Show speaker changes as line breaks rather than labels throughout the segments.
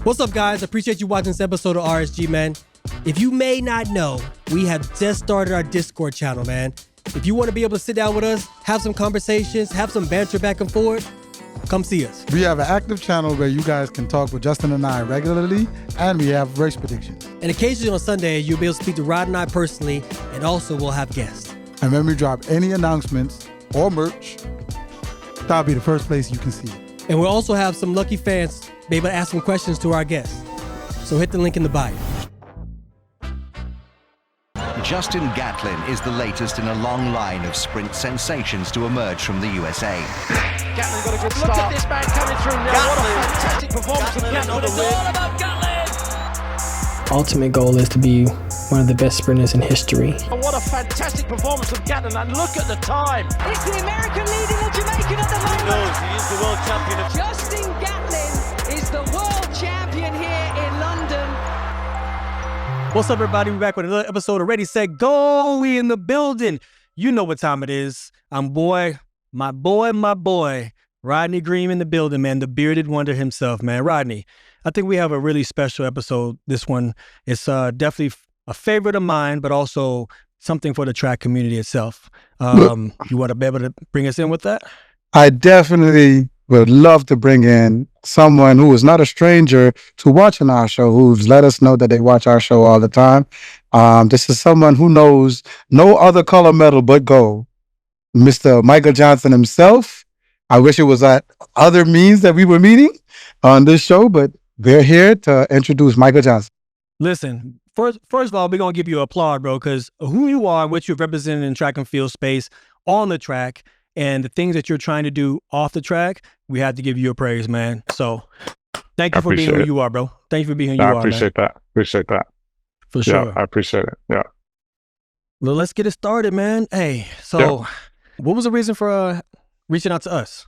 What's up, guys? Appreciate you watching this episode of RSG, man. If you may not know, we have just started our Discord channel, man. If you want to be able to sit down with us, have some conversations, have some banter back and forth, come see us.
We have an active channel where you guys can talk with Justin and I regularly, and we have race predictions.
And occasionally on Sunday, you'll be able to speak to Rod and I personally, and also we'll have guests. And
when we drop any announcements or merch, that'll be the first place you can see it.
And we'll also have some lucky fans be able to ask some questions to our guests. So hit the link in the bio.
Justin Gatlin is the latest in a long line of sprint sensations to emerge from the USA.
Gatlin got a good start. Look at this man coming through now. Gatlin. What a fantastic performance from Gatlin. It's all about Gatlin.
Ultimate goal is to be one of the best sprinters in history.
And what a fantastic performance from Gatlin, and look at the time.
It's the American leading the Jamaican at the moment.
He knows he is the world champion.
Justin Gatlin is the world champion here in London.
What's up, everybody? We're back with another episode of Ready, Set, Go. We in the building. You know what time it is. My boy, Rodney Green in the building, man. The bearded wonder himself, man. Rodney, I think we have a really special episode. This one is definitely a favorite of mine, but also something for the track community itself. You want to be able to bring us in with that?
I definitely would love to bring in someone who is not a stranger to watching our show, who's let us know that they watch our show all the time. This is someone who knows no other color medal but gold. Mr. Michael Johnson himself. I wish it was at other means that we were meeting on this show, but we're here to introduce Michael Johnson.
Listen, first of all, we're going to give you an applaud, bro, because who you are, what you've represented in track and field space, on the track, and the things that you're trying to do off the track, we have to give you a praise, man. So thank you for being who you are, bro. Thank you for being who you are, man.
Appreciate that.
For sure.
Yeah, I appreciate it. Yeah.
Well, let's get it started, man. Hey, so what was the reason for reaching out to us?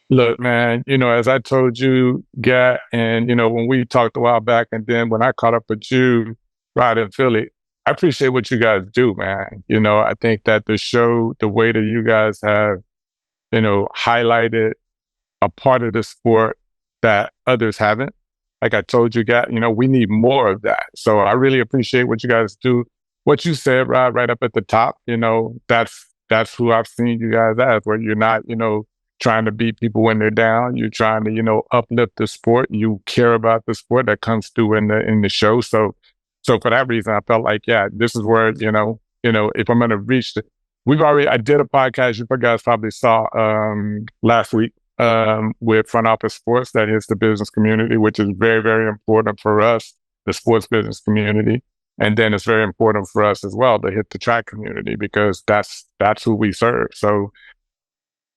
Look, man, as I told you, Gat, and, when we talked a while back, and then when I caught up with you right in Philly, I appreciate what you guys do, man. I think that the show, the way that you guys have, highlighted a part of the sport that others haven't. Like I told you, Gat, we need more of that. So I really appreciate what you guys do. What you said, Rod, right up at the top, that's who I've seen you guys as, where you're not, trying to beat people when they're down. You're trying to, uplift the sport. You care about the sport. That comes through in the show. So for that reason, I felt like, this is where, if I'm going to reach I did a podcast you guys probably saw last week with Front Office Sports that hits the business community, which is very, very important for us, the sports business community. And then it's very important for us as well to hit the track community, because that's who we serve. So,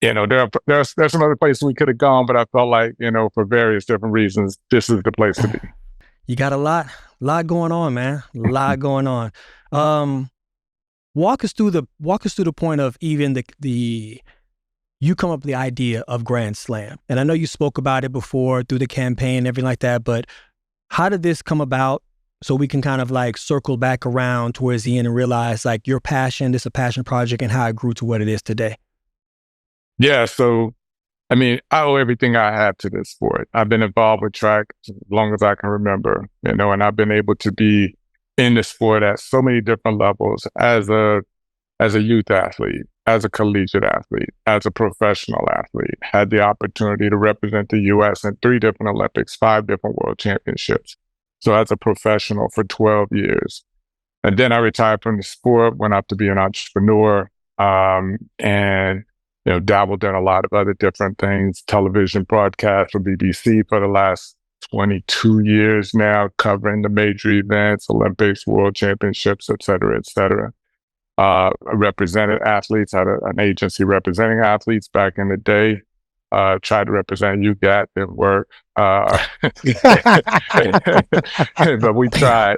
there's some other places we could have gone, but I felt like, for various different reasons, this is the place to be.
You got a lot going on, man. A lot going on. Walk us through the point of even you come up with the idea of Grand Slam. And I know you spoke about it before through the campaign and everything like that, but how did this come about? So we can kind of like circle back around towards the end and realize like your passion, this is a passion project, and how it grew to what it is today.
Yeah. So, I owe everything I have to this sport. I've been involved with track as long as I can remember, and I've been able to be in the sport at so many different levels as a youth athlete, as a collegiate athlete, as a professional athlete, had the opportunity to represent the U.S. in 3 different Olympics, 5 different world championships. So as a professional for 12 years. And then I retired from the sport, went out to be an entrepreneur, and, dabbled in a lot of other different things, television broadcast for BBC for the last 22 years now, covering the major events, Olympics, world championships, et cetera, et cetera. I represented athletes, had an agency representing athletes back in the day. Tried to represent you, Gat, didn't work. But we tried.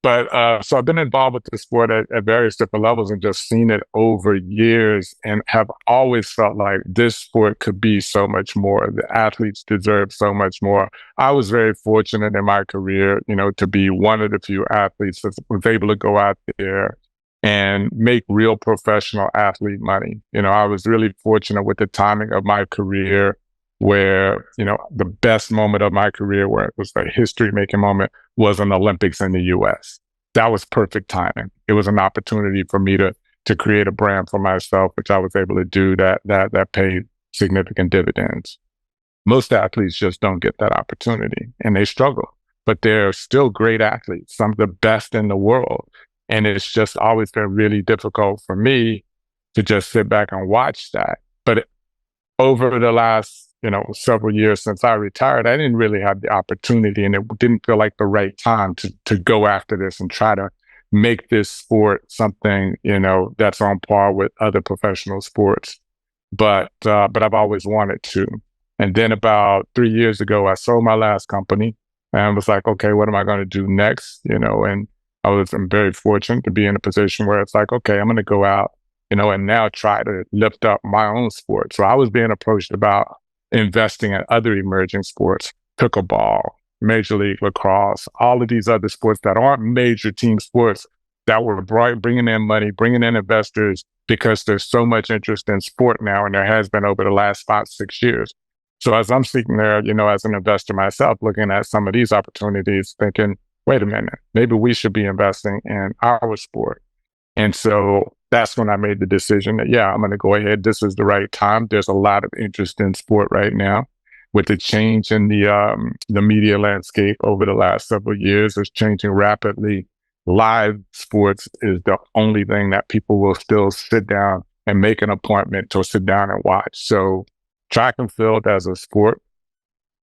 So I've been involved with the sport at various different levels and just seen it over years, and have always felt like this sport could be so much more. The athletes deserve so much more. I was very fortunate in my career, to be one of the few athletes that was able to go out there and make real professional athlete money. I was really fortunate with the timing of my career where, the best moment of my career, where it was a history-making moment, was an Olympics in the U.S. That was perfect timing. It was an opportunity for me to create a brand for myself, which I was able to do that paid significant dividends. Most athletes just don't get that opportunity, and they struggle. But they're still great athletes, some of the best in the world. And it's just always been really difficult for me to just sit back and watch that. But over the last, several years since I retired, I didn't really have the opportunity, and it didn't feel like the right time to go after this and try to make this sport something, that's on par with other professional sports. But I've always wanted to. And then about 3 years ago, I sold my last company and was like, okay, what am I going to do next? And I'm very fortunate to be in a position where it's like, okay, I'm going to go out, and now try to lift up my own sport. So I was being approached about investing in other emerging sports, pickleball, Major League Lacrosse, all of these other sports that aren't major team sports that were bringing in money, bringing in investors, because there's so much interest in sport now, and there has been over the last 5-6 years. So as I'm sitting there, as an investor myself, looking at some of these opportunities, thinking, wait a minute, maybe we should be investing in our sport. And so that's when I made the decision that, I'm going to go ahead. This is the right time. There's a lot of interest in sport right now. With the change in the media landscape over the last several years, it's changing rapidly. Live sports is the only thing that people will still sit down and make an appointment to sit down and watch. So track and field as a sport,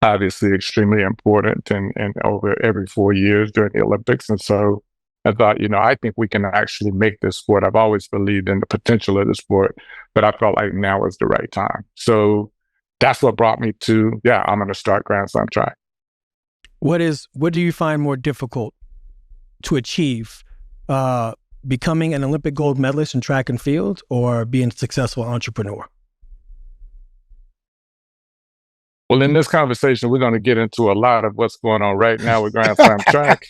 obviously extremely important, and over every 4 years during the Olympics. And so I thought, I think we can actually make this sport. I've always believed in the potential of the sport, but I felt like now is the right time. So that's what brought me to, I'm going to start Grand Slam track.
What do you find more difficult to achieve, becoming an Olympic gold medalist in track and field, or being a successful entrepreneur?
Well, in this conversation, we're going to get into a lot of what's going on right now with Grand Slam track.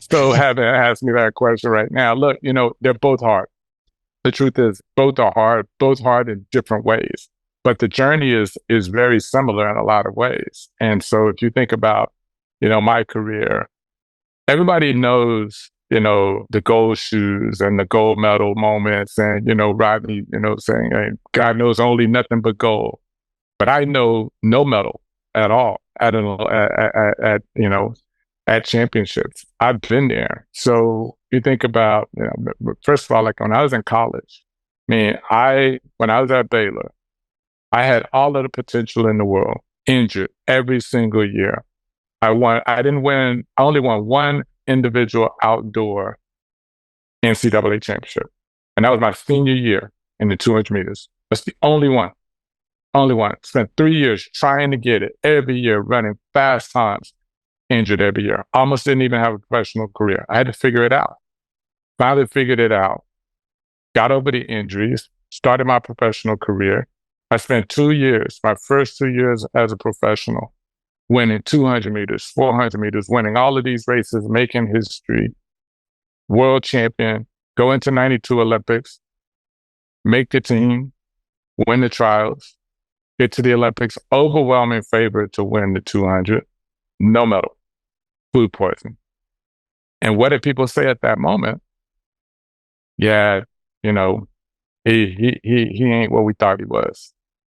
So having asked me that question right now, look, they're both hard. The truth is, both are hard in different ways. But the journey is very similar in a lot of ways. And so if you think about, my career, everybody knows, the gold shoes and the gold medal moments, and, Rodney, saying, hey, God knows only nothing but gold. But I know no medal at all at championships. I've been there. So you think about, first of all, like when I was in college, when I was at Baylor, I had all of the potential in the world, injured every single year. I only won one individual outdoor NCAA championship. And that was my senior year in the 200 meters. That's the only one. Spent 3 years trying to get it every year, running fast times, injured every year. Almost didn't even have a professional career. I had to figure it out. Finally figured it out. Got over the injuries, started my professional career. I spent 2 years, my first 2 years as a professional, winning 200 meters, 400 meters, winning all of these races, making history, world champion, go into 92 Olympics, make the team, win the trials, get to the Olympics, overwhelming favorite to win the 200, no medal, food poisoning. And what did people say at that moment? He ain't what we thought he was.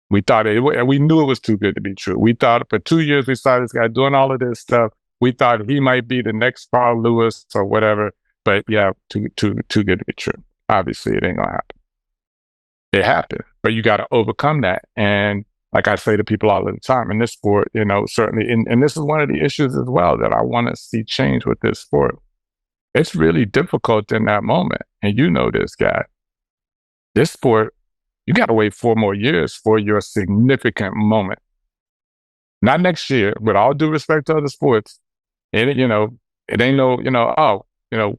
We knew it was too good to be true. We thought for 2 years we saw this guy doing all of this stuff. We thought he might be the next Carl Lewis or whatever, but too good to be true. Obviously, it ain't gonna happen. It happened, but you got to overcome that. And like I say to people all the time in this sport, certainly, and this is one of the issues as well that I want to see change with this sport. It's really difficult in that moment, and this, guy. This sport, you got to wait 4 more years for your significant moment. Not next year, with all due respect to other sports. It ain't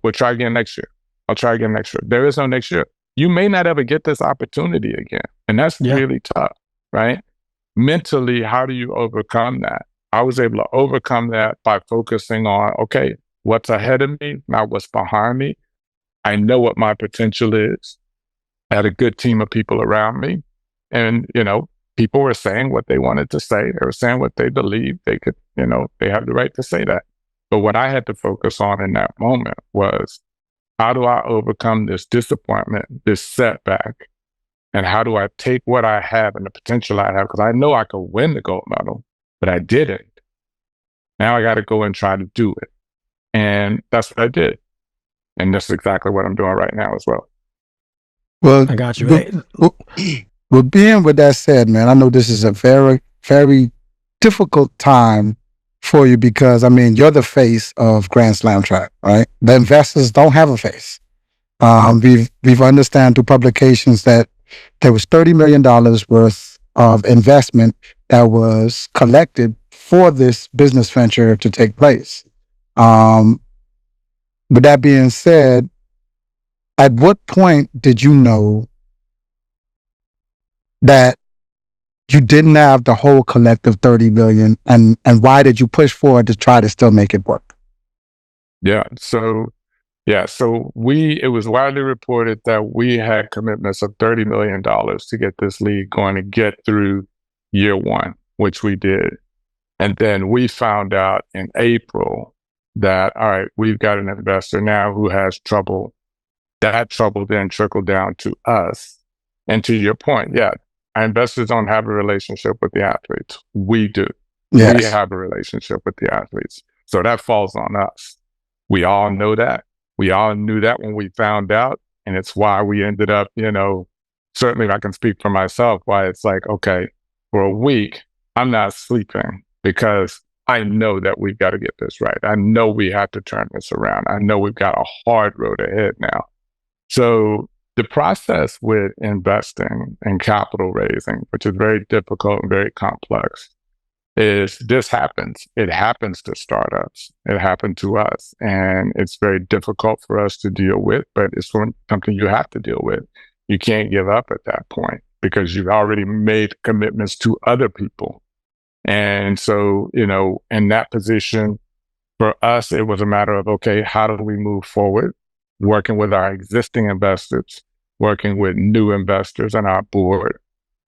we'll try again next year. I'll try again next year. There is no next year. You may not ever get this opportunity again. And that's really tough, right? Mentally, how do you overcome that? I was able to overcome that by focusing on, okay, what's ahead of me, not what's behind me. I know what my potential is. I had a good team of people around me. And, people were saying what they wanted to say. They were saying what they believed. They could, they have the right to say that. But what I had to focus on in that moment was, how do I overcome this disappointment, this setback? And how do I take what I have and the potential I have? Because I know I could win the gold medal, but I didn't. Now I got to go and try to do it. And that's what I did. And that's exactly what I'm doing right now as well.
Well,
I got you.
Well, being with that said, man, I know this is a very, very difficult time for you because, I mean, you're the face of Grand Slam track, right? The investors don't have a face. We've understand through publications that there was $30 million worth of investment that was collected for this business venture to take place. But that being said, at what point did you know that you didn't have the whole collective 30 million, and why did you push forward to try to still make it work?
So it was widely reported that we had commitments of $30 million to get this league going to get through year one, which we did. And then we found out in April that, all right, we've got an investor now who has trouble. That trouble then trickled down to us. And to your point, our investors don't have a relationship with the athletes. We do. Yes. We have a relationship with the athletes. So that falls on us. We all know that. We all knew that when we found out. And it's why we ended up, certainly I can speak for myself, why it's like, okay, for a week, I'm not sleeping because I know that we've got to get this right. I know we have to turn this around. I know we've got a hard road ahead now. So the process with investing and capital raising, which is very difficult and very complex, is this happens. It happens to startups. It happened to us. And it's very difficult for us to deal with, but it's something you have to deal with. You can't give up at that point because you've already made commitments to other people. And so, in that position, for us, it was a matter of, okay, how do we move forward? Working with our existing investors, working with new investors on our board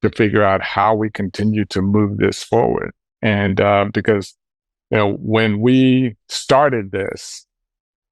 to figure out how we continue to move this forward. And because, when we started this,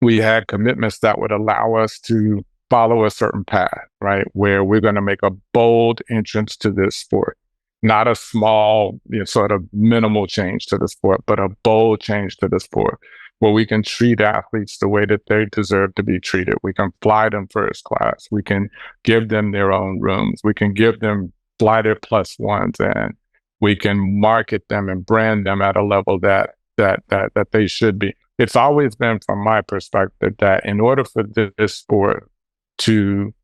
we had commitments that would allow us to follow a certain path, right? Where we're going to make a bold entrance to this sport, not a small, sort of minimal change to the sport, but a bold change to the sport, where we can treat athletes the way that they deserve to be treated. We can fly them first class. We can give them their own rooms. We can give them fly their plus ones, and we can market them and brand them at a level that they should be. It's always been, from my perspective, that in order for this sport to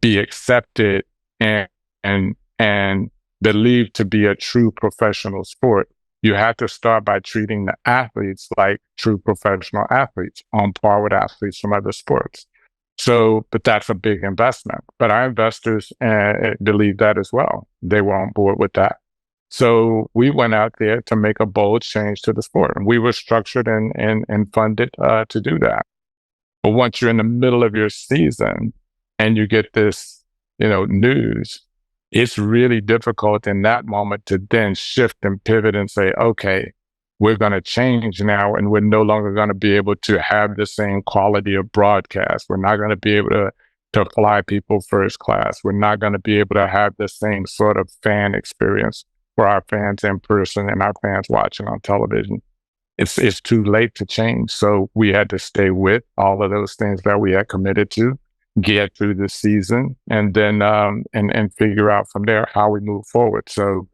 be accepted and believed to be a true professional sport, you have to start by treating the athletes like true professional athletes, on par with athletes from other sports. So, but that's a big investment. But our investors believe that as well. They were on board with that. So we went out there to make a bold change to the sport. And we were structured and funded to do that. But once you're in the middle of your season and you get this, news, it's really difficult in that moment to then shift and pivot and say, okay, we're going to change now, and we're no longer going to be able to have the same quality of broadcast. We're not going to be able to fly people first class. We're not going to be able to have the same sort of fan experience for our fans in person and our fans watching on television. It's too late to change. So we had to stay with all of those things that we had committed to, get through the season, and then and figure out from there how we move forward. So,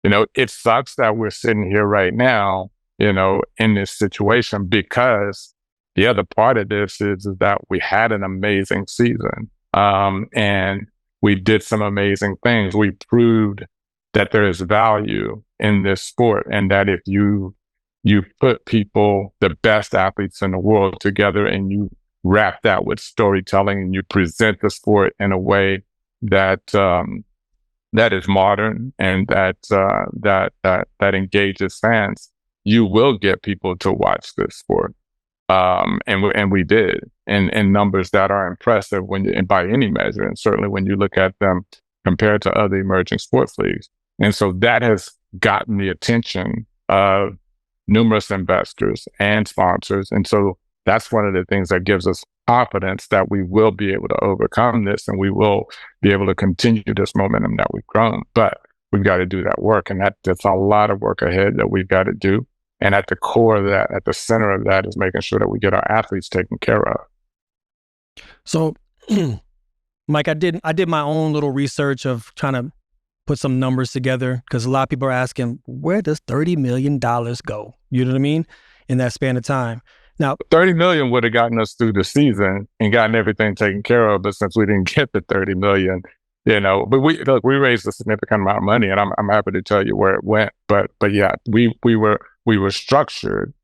it sucks that we're sitting here right now, in this situation, because the other part of this is that we had an amazing season, and we did some amazing things. We proved that there is value in this sport, and that if you put people, the best athletes in the world, together, and you wrap that with storytelling, and you present the sport in a way that that is modern and that engages fans, you will get people to watch this sport. And we did in numbers that are impressive by any measure, and certainly when you look at them compared to other emerging sports leagues. And so that has gotten the attention of numerous investors and sponsors. And so that's one of the things that gives us confidence that we will be able to overcome this and we will be able to continue this momentum that we've grown. But we've got to do that work. And that's a lot of work ahead that we've got to do. And at the core of that, at the center of that, is making sure that we get our athletes taken care of.
So, Mike, I did my own little research of trying to put some numbers together, because a lot of people are asking, where does $30 million go? You know what I mean? In that span of time. Now,
30 million would have gotten us through the season and gotten everything taken care of. But since we didn't get the 30 million, but we raised a significant amount of money, and I'm happy to tell you where it went. But yeah, we were structured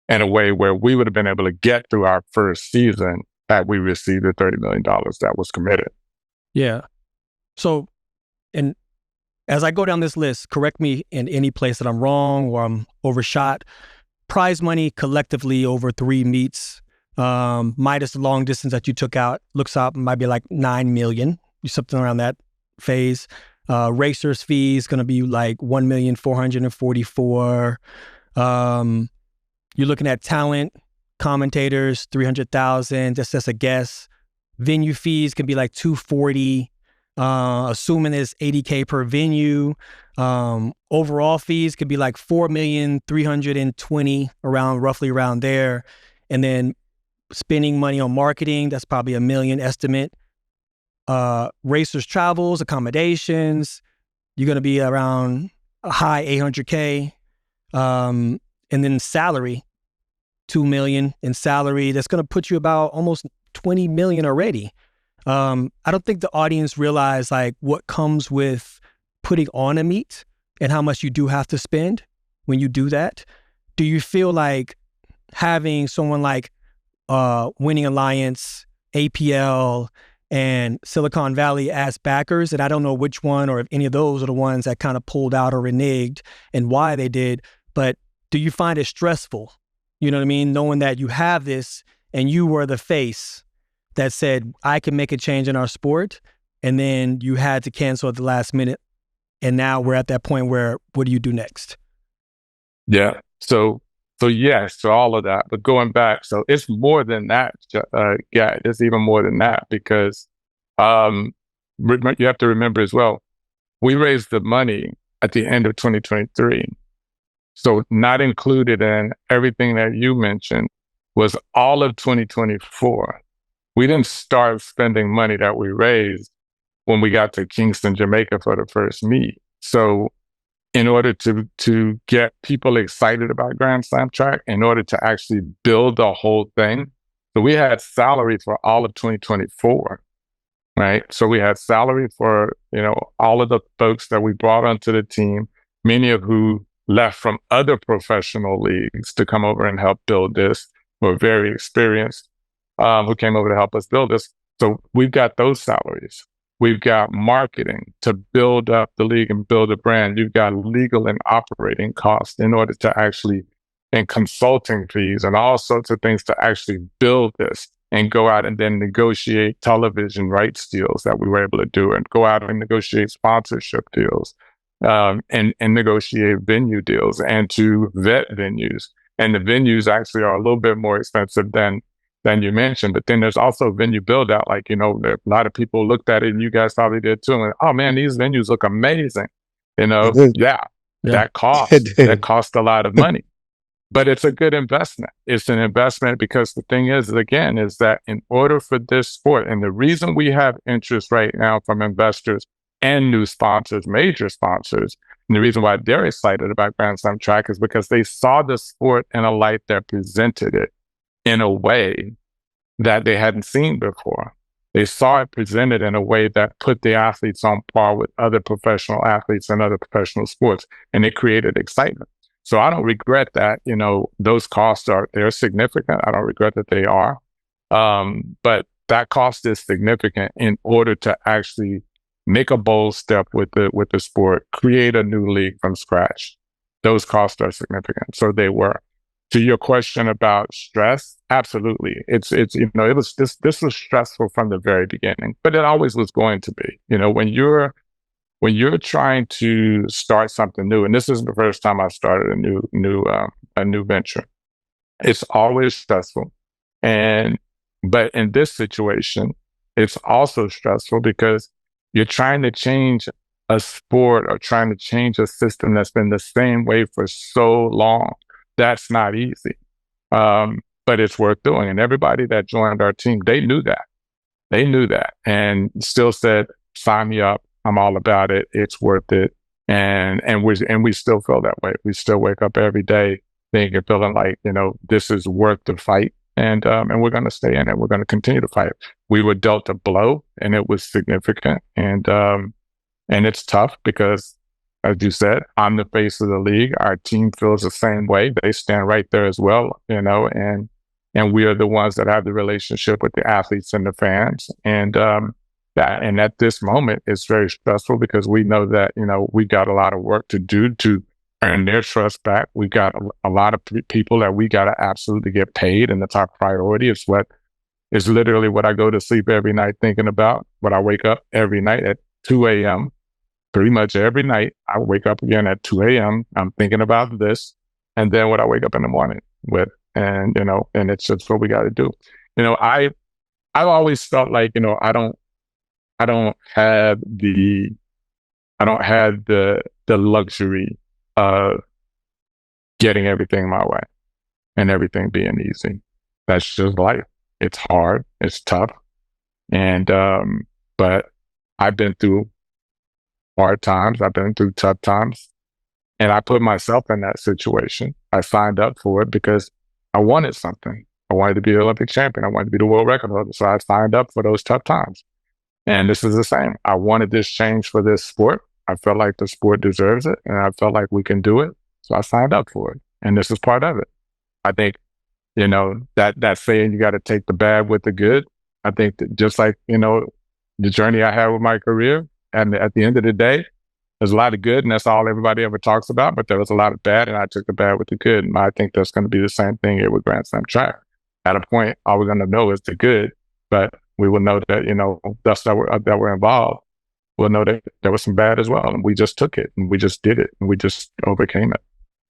in a way where we would have been able to get through our first season had we received the $30 million that was committed.
Yeah. So, and as I go down this list, correct me in any place that I'm wrong or I'm overshot. Prize money collectively over 3 meets, minus the long distance that you took out, looks out might be like 9 million, something around that phase. Racers fees going to be like 1,444,000. You're looking at talent, commentators, 300,000. That's a guess. Venue fees can be like 240. Assuming it's 80K per venue. Overall fees could be like 4,320,000, roughly around there. And then spending money on marketing, that's probably $1 million estimate. Racers travels, accommodations, you're going to be around a high 800K. And then salary, 2 million in salary. That's going to put you about almost 20 million already. I don't think the audience realize like what comes with putting on a meet and how much you do have to spend when you do that. Do you feel like having someone like Winning Alliance, APL, and Silicon Valley as backers, and I don't know which one or if any of those are the ones that kind of pulled out or reneged and why they did, but do you find it stressful? You know what I mean? Knowing that you have this and you were the face that said, I can make a change in our sport, and then you had to cancel at the last minute. And now we're at that point where, what do you do next?
Yeah. So yes, to all of that. But going back, so it's more than that. Yeah, it's even more than that, because you have to remember as well, we raised the money at the end of 2023. So not included in everything that you mentioned was all of 2024. We didn't start spending money that we raised when we got to Kingston, Jamaica for the first meet. So in order to get people excited about Grand Slam track, in order to actually build the whole thing, so we had salary for all of 2024, right? So we had salary for, all of the folks that we brought onto the team, many of who left from other professional leagues to come over and help build this, were very experienced. Who came over to help us build this. So we've got those salaries. We've got marketing to build up the league and build a brand. You've got legal and operating costs in order to actually, and consulting fees and all sorts of things to actually build this and go out and then negotiate television rights deals that we were able to do, and go out and negotiate sponsorship deals, and negotiate venue deals, and to vet venues. And the venues actually are a little bit more expensive than you mentioned, but then there's also venue build out. Like, a lot of people looked at it, and you guys probably did too. And, oh man, these venues look amazing. That cost a lot of money, but it's a good investment. It's an investment because the thing is that in order for this sport, and the reason we have interest right now from investors and new sponsors, major sponsors, and the reason why they're excited about Grand Slam track is because they saw the sport in a light that presented it in a way that they hadn't seen before. They saw it presented in a way that put the athletes on par with other professional athletes and other professional sports, and it created excitement. So I don't regret that. Those costs they're significant. I don't regret that they are, but that cost is significant in order to actually make a bold step with the sport, create a new league from scratch. Those costs are significant. So they were. to your question about stress, absolutely. It's it was this was stressful from the very beginning, but it always was going to be. When you're trying to start something new, and this isn't the first time I started a new venture, it's always stressful. But in this situation, it's also stressful because you're trying to change a sport or trying to change a system that's been the same way for so long. That's not easy. But it's worth doing. And everybody that joined our team, they knew that. They knew that and still said, sign me up. I'm all about it. It's worth it. And we still feel that way. We still wake up every day thinking, feeling like, this is worth the fight. And we're going to stay in it. We're going to continue to fight. We were dealt a blow and it was significant. And it's tough because, as you said, I'm the face of the league. Our team feels the same way. They stand right there as well, and we are the ones that have the relationship with the athletes and the fans. And at this moment, it's very stressful because we know that, we got a lot of work to do to earn their trust back. We've got a lot of people that we got to absolutely get paid. And the top priority is literally what I go to sleep every night thinking about, what I wake up every night at 2 a.m. Pretty much every night, I wake up again at 2 a.m. I'm thinking about this, and then what I wake up in the morning with, and it's just what we got to do. I've always felt like, I don't have the luxury of getting everything my way and everything being easy. That's just life. It's hard. It's tough, and but I've been through hard times. I've been through tough times, and I put myself in that situation. I signed up for it because I wanted something. I wanted to be an Olympic champion. I wanted to be the world record holder. So I signed up for those tough times. And this is the same. I wanted this change for this sport. I felt like the sport deserves it, and I felt like we can do it. So I signed up for it, and this is part of it. I think, that saying, you got to take the bad with the good. I think that just like, the journey I had with my career, and at the end of the day, there's a lot of good, and that's all everybody ever talks about, but there was a lot of bad, and I took the bad with the good. And I think that's going to be the same thing here with Grand Slam track. At a point, all we're going to know is the good, but we will know that, thus that we're involved, we'll know that there was some bad as well. And we just took it, and we just did it, and we just overcame it.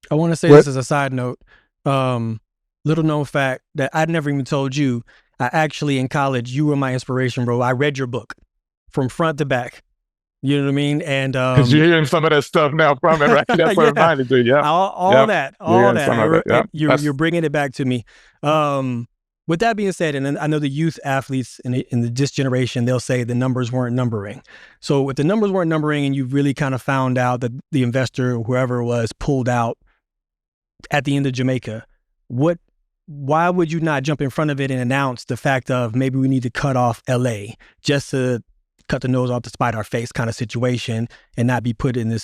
I want to say this as a side note. Little known fact that I'd never even told you, I actually, in college, you were my inspiration, bro. I read your book from front to back. You know what I mean? And
because you're hearing some of that stuff now from it, right? That's what I'm trying to do. Yeah,
all that. You're bringing it back to me. With that being said, and I know the youth athletes in this generation, they'll say the numbers weren't numbering. So if the numbers weren't numbering, and you really kind of found out that the investor, whoever it was, pulled out at the end of Jamaica, why would you not jump in front of it and announce the fact of maybe we need to cut off LA just to cut the nose off to spite our face kind of situation, and not be put in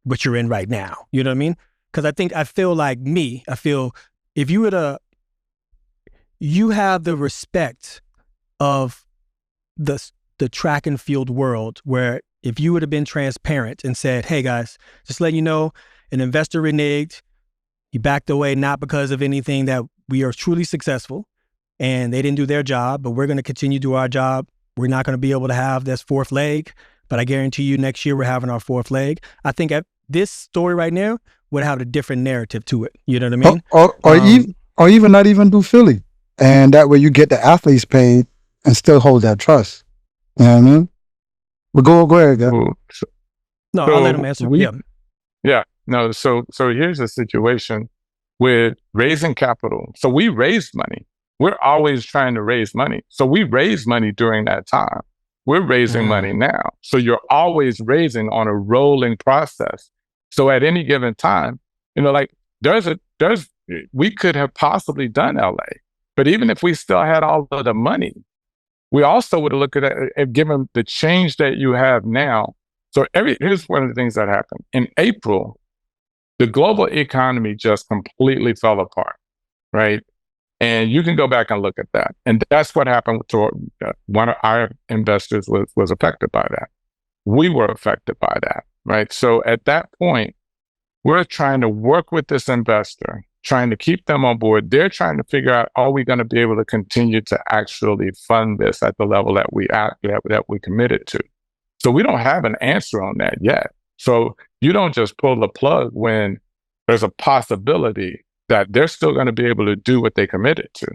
what you're in right now? You know what I mean? Because I feel if you were to, you have the respect of the track and field world, where if you would have been transparent and said, hey guys, just letting you know, an investor reneged, he backed away, not because of anything, that we are truly successful and they didn't do their job, but we're going to continue to do our job. We're not going to be able to have this fourth leg, but I guarantee you next year we're having our fourth leg. I think this story right now would have a different narrative to it. You know what I mean?
Or even not even do Philly. And that way you get the athletes paid and still hold that trust. You know what I mean? But go ahead, guys.
No, I'll let him answer.
Yeah. No, so here's the situation with raising capital. So we raised money. We're always trying to raise money. So we raised money during that time. We're raising money now. So you're always raising on a rolling process. So at any given time, we could have possibly done LA. But even if we still had all of the money, we also would have looked at it, given the change that you have now. So here's one of the things that happened. In April, the global economy just completely fell apart, right? And you can go back and look at that. And that's what happened to one of our investors was affected by that. We were affected by that, right? So at that point, We're trying to work with this investor, trying to keep them on board. They're trying to figure out, are we going to be able to continue to actually fund this at the level that we committed to? So we don't have an answer on that yet. So you don't just pull the plug when there's a possibility that they're still going to be able to do what they committed to,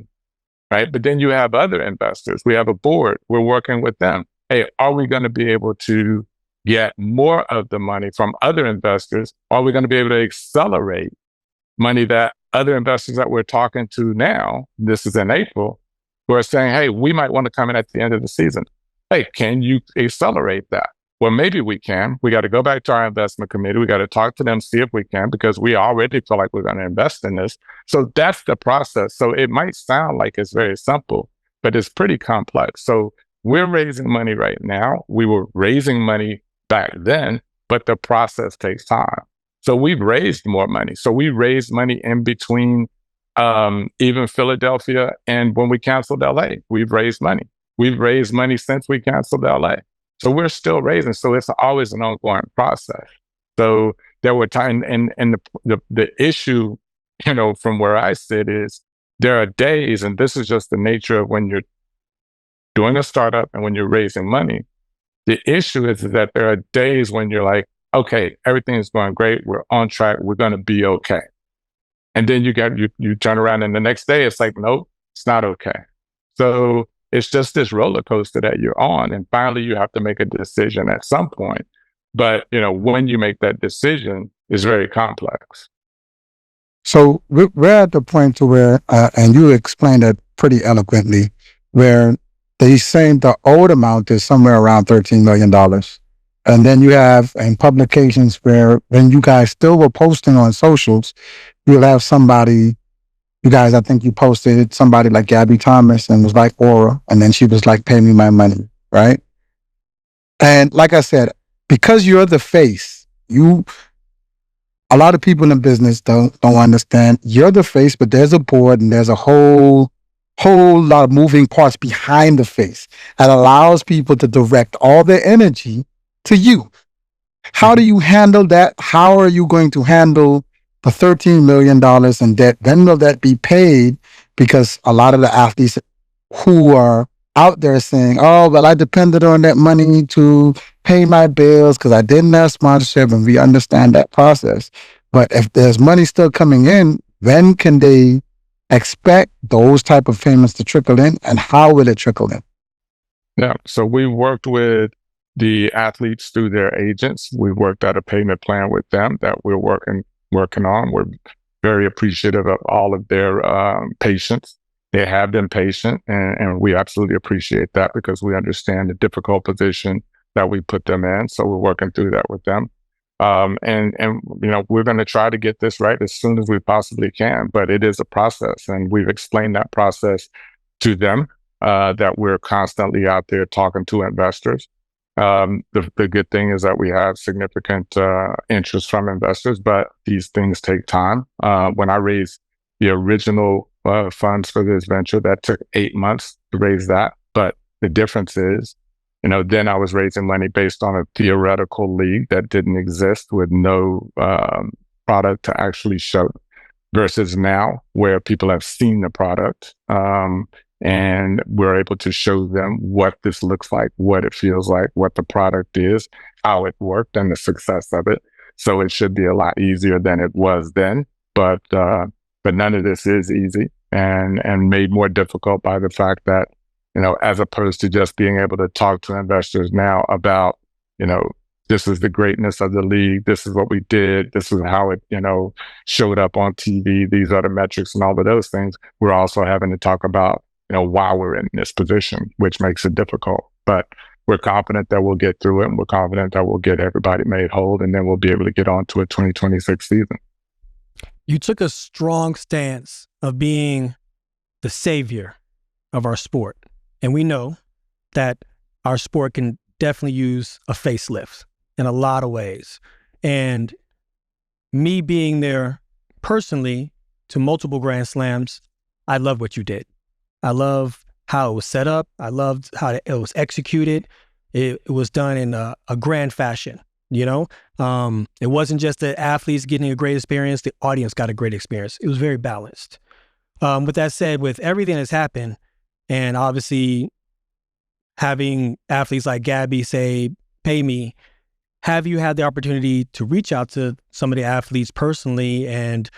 right? But then you have other investors. We have a board. We're working with them. Hey, are we going to be able to get more of the money from other investors? Are we going to be able to accelerate money that other investors that we're talking to now, this is in April, who are saying, hey, we might want to come in at the end of the season. Hey, can you accelerate that? Well, maybe we can. We got to go back to our investment committee. We got to talk to them, see if we can, because we already feel like we're going to invest in this. So that's the process. So it might sound like it's very simple, but it's pretty complex. So we're raising money right now. We were raising money back then, but the process takes time. So we've raised more money. So we raised money in between even Philadelphia and when we canceled LA, we've raised money. We've raised money since we canceled LA. So we're still raising. So it's always an ongoing process. So there were times, and the issue, from where I sit is there are days, and this is just the nature of when you're doing a startup and when you're raising money. The issue is that there are days when you're like, okay, everything is going great. We're on track. We're going to be okay. And then you turn around and the next day it's like, nope, it's not okay. So it's just this roller coaster that you're on. And finally, you have to make a decision at some point. But, when you make that decision, it's very complex.
So we're at the point to where, and you explained it pretty eloquently, where they're saying the owed amount is somewhere around $13 million. And then you have in publications where when you guys still were posting on socials, you'll have somebody, you guys, I think you posted somebody like Gabby Thomas and was like Aura. And then she was like, pay me my money, right? And like I said, because you're the face, a lot of people in business don't understand. You're the face, but there's a board and there's a whole lot of moving parts behind the face that allows people to direct all their energy to you. How do you handle that? How are you going to handle the $13 million in debt? When will that be paid? Because a lot of the athletes who are out there saying, oh, well, I depended on that money to pay my bills because I didn't have sponsorship, and we understand that process. But if there's money still coming in, when can they expect those type of payments to trickle in, and how will it trickle in?
Yeah, so we worked with the athletes through their agents. We worked out a payment plan with them that we're working on. We're very appreciative of all of their patience. They have been patient, and we absolutely appreciate that because we understand the difficult position that we put them in. So we're working through that with them. And we're going to try to get this right as soon as we possibly can, but it is a process, and we've explained that process to them, that we're constantly out there talking to investors. The good thing is that we have significant interest from investors, but these things take time. When I raised the original funds for this venture, that took 8 months to raise that. But the difference is, then I was raising money based on a theoretical league that didn't exist with no product to actually show, versus now where people have seen the product. And we're able to show them what this looks like, what it feels like, what the product is, how it worked, and the success of it. So it should be a lot easier than it was then. But none of this is easy, and made more difficult by the fact that, as opposed to just being able to talk to investors now about, this is the greatness of the league. This is what we did. This is how it, showed up on TV. These are the metrics and all of those things. We're also having to talk about, why we're in this position, which makes it difficult. But we're confident that we'll get through it, and we're confident that we'll get everybody made whole, and then we'll be able to get on to a 2026 season.
You took a strong stance of being the savior of our sport. And we know that our sport can definitely use a facelift in a lot of ways. And me being there personally to multiple Grand Slams, I love what you did. I love how it was set up. I loved how it was executed. It was done in a grand fashion. It wasn't just the athletes getting a great experience, the audience got a great experience. It was very balanced. With that said, with everything that's happened, and obviously having athletes like Gabby say, pay me, have you had the opportunity to reach out to some of the athletes personally and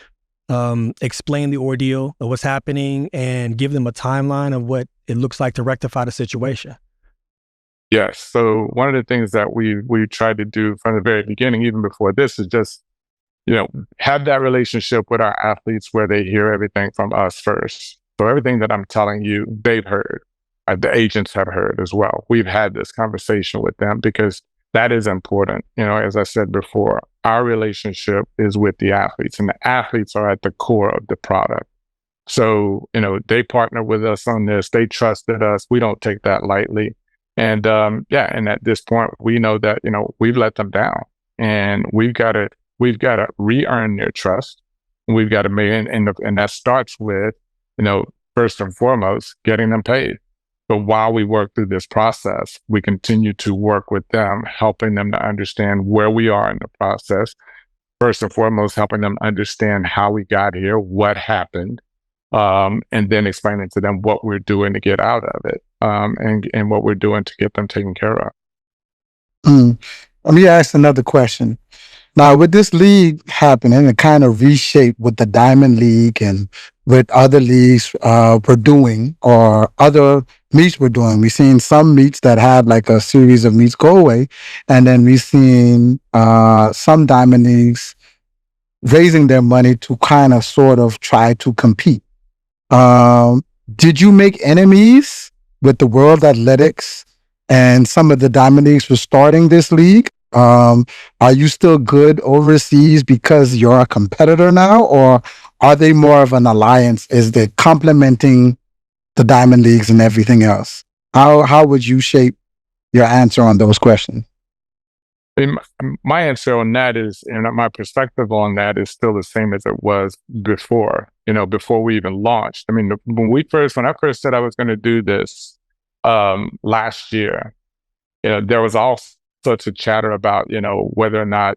explain the ordeal of what's happening and give them a timeline of what it looks like to rectify the situation?
Yes. So one of the things that we tried to do from the very beginning, even before this, is just, have that relationship with our athletes where they hear everything from us first. So everything that I'm telling you, they've heard. The agents have heard as well. We've had this conversation with them because that is important. As I said before, our relationship is with the athletes, and the athletes are at the core of the product. So, they partner with us on this. They trusted us. We don't take that lightly. And and at this point, we know that, we've let them down, and we've got to re-earn their trust. We've got to make it, and that starts with, first and foremost, getting them paid. But while we work through this process, we continue to work with them, helping them to understand where we are in the process. First and foremost, helping them understand how we got here, what happened, and then explaining to them what we're doing to get out of it, and what we're doing to get them taken care of.
Let me ask another question. Now, with this league happening, it kind of reshaped what the Diamond League and what other leagues were doing, or other meets were doing. We've seen some meets that had like a series of meets go away, and then we've seen some Diamond Leagues raising their money to kind of sort of try to compete. Did you make enemies with the World Athletics and some of the Diamond Leagues for starting this league? Are you still good overseas because you're a competitor now, or are they more of an alliance? Is they complementing the Diamond Leagues and everything else? How would you shape your answer on those questions?
My answer on that is, my perspective on that is still the same as it was before, before we even launched. When I first said I was going to do this last year, there was all sorts of chatter about, whether or not,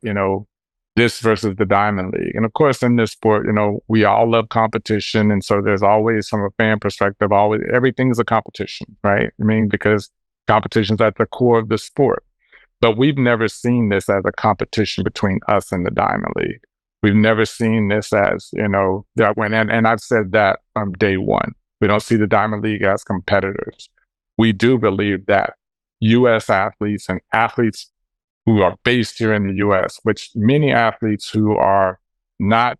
this versus the Diamond League. And of course, in this sport, we all love competition. And so there's always, from a fan perspective, everything is a competition, right? Because competition's at the core of the sport. But we've never seen this as a competition between us and the Diamond League. We've never seen this as, that when, and I've said that from day one. We don't see the Diamond League as competitors. We do believe that U.S. athletes and athletes who are based here in the U.S., which many athletes who are not,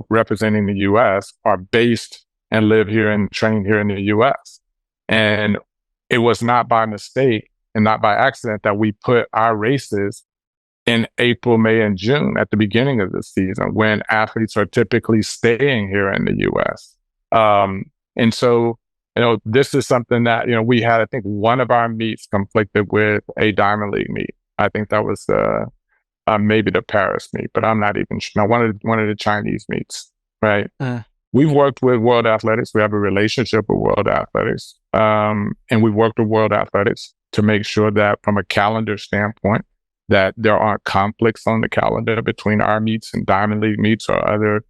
representing the U.S. are based and live here and train here in the U.S. And it was not by mistake and not by accident that we put our races in April, May, and June at the beginning of the season, when athletes are typically staying here in the U.S. And so, this is something that, we had, I think one of our meets conflicted with a Diamond League meet. I think that was maybe the Paris meet, but I'm not even sure. No, one of the Chinese meets, right? We've worked with World Athletics. We have a relationship with World Athletics. And we've worked with World Athletics to make sure that from a calendar standpoint, that there aren't conflicts on the calendar between our meets and Diamond League meets or other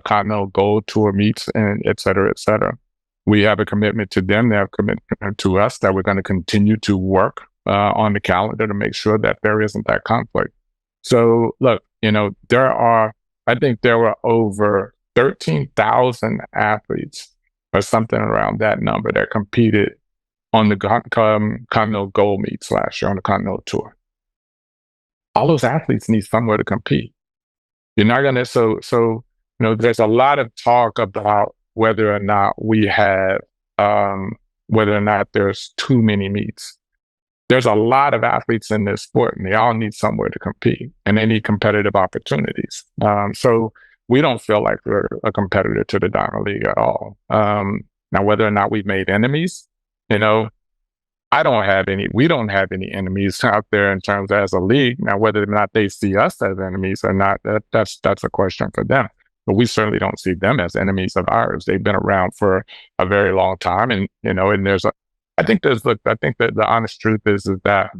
Continental Gold Tour meets, and et cetera, et cetera. We have a commitment to them. They have a commitment to us that we're going to continue to work on the calendar to make sure that there isn't that conflict. So look, I think there were over 13,000 athletes or something around that number that competed on the Continental Gold meets last year on the Continental Tour. All those athletes need somewhere to compete. You're not going to, so there's a lot of talk about whether or not we have, whether or not there's too many meets. There's a lot of athletes in this sport, and they all need somewhere to compete, and they need competitive opportunities. So we don't feel like we're a competitor to the Diamond League at all. Now, whether or not we've made enemies, we don't have any enemies out there in terms of as a league. Now, whether or not they see us as enemies or not, that's a question for them. But we certainly don't see them as enemies of ours. They've been around for a very long time, and I think that the honest truth is that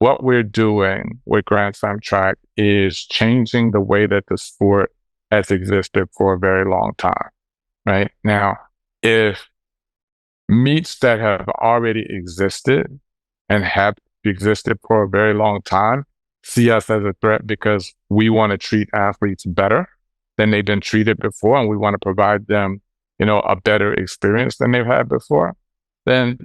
what we're doing with Grand Slam track is changing the way that the sport has existed for a very long time, right? Now, if meets that have already existed and have existed for a very long time see us as a threat because we want to treat athletes better than they've been treated before, and we want to provide them, a better experience than they've had before, then,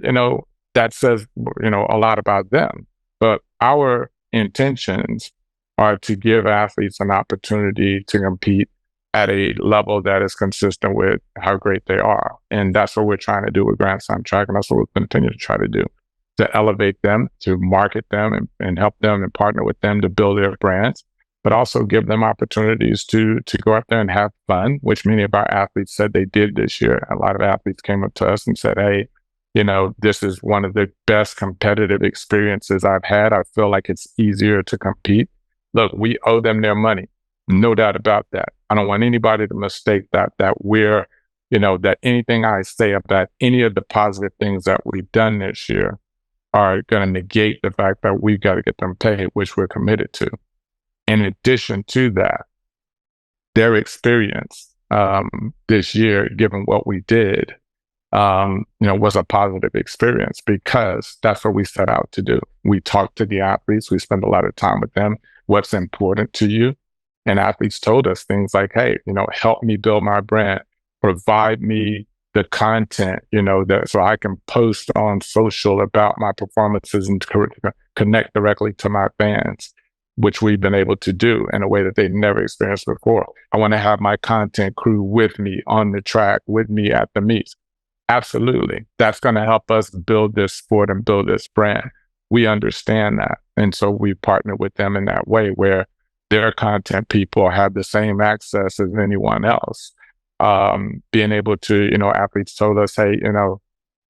that says, a lot about them. But our intentions are to give athletes an opportunity to compete at a level that is consistent with how great they are. And that's what we're trying to do with Grand Slam track. And that's what we'll continue to try to do, to elevate them, to market them and help them and partner with them to build their brands, but also give them opportunities to go out there and have fun, which many of our athletes said they did this year. A lot of athletes came up to us and said, hey, this is one of the best competitive experiences I've had. I feel like it's easier to compete. Look, we owe them their money. No doubt about that. I don't want anybody to mistake that we're, that anything I say about any of the positive things that we've done this year are going to negate the fact that we've got to get them paid, which we're committed to. In addition to that, their experience this year, given what we did, was a positive experience because that's what we set out to do. We talked to the athletes. We spend a lot of time with them. What's important to you? And athletes told us things like, hey, help me build my brand, provide me the content, that so I can post on social about my performances and connect directly to my fans, which we've been able to do in a way that they've never experienced before. I want to have my content crew with me on the track, with me at the meets. Absolutely. That's going to help us build this sport and build this brand. We understand that. And so we partnered with them in that way where their content people have the same access as anyone else. Being able to, athletes told us, hey,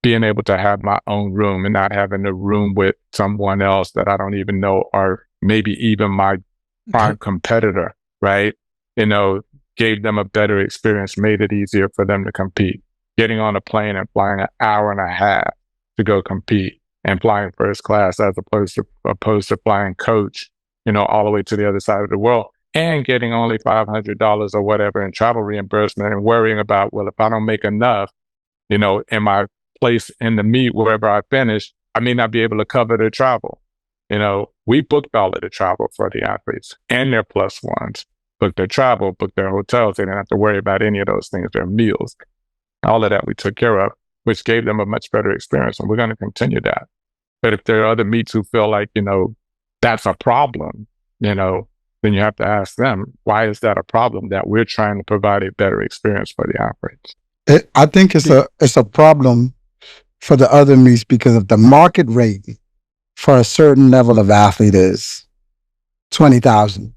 being able to have my own room and not having a room with someone else that I don't even know, or maybe even my prime competitor, right? Gave them a better experience, made it easier for them to compete. Getting on a plane and flying an hour and a half to go compete and flying first class as opposed to flying coach, all the way to the other side of the world, and getting only $500 or whatever in travel reimbursement and worrying about, well, if I don't make enough, in my place in the meet, wherever I finish, I may not be able to cover their travel. We booked all of the travel for the athletes and their plus ones, booked their travel, booked their hotels. They didn't have to worry about any of those things, their meals, all of that we took care of, which gave them a much better experience. And we're going to continue that. But if there are other meets who feel like, that's a problem, then you have to ask them, why is that a problem that we're trying to provide a better experience for the athletes?
I think it's a problem for the other meets because of the market rate for a certain level of athlete is 20,000,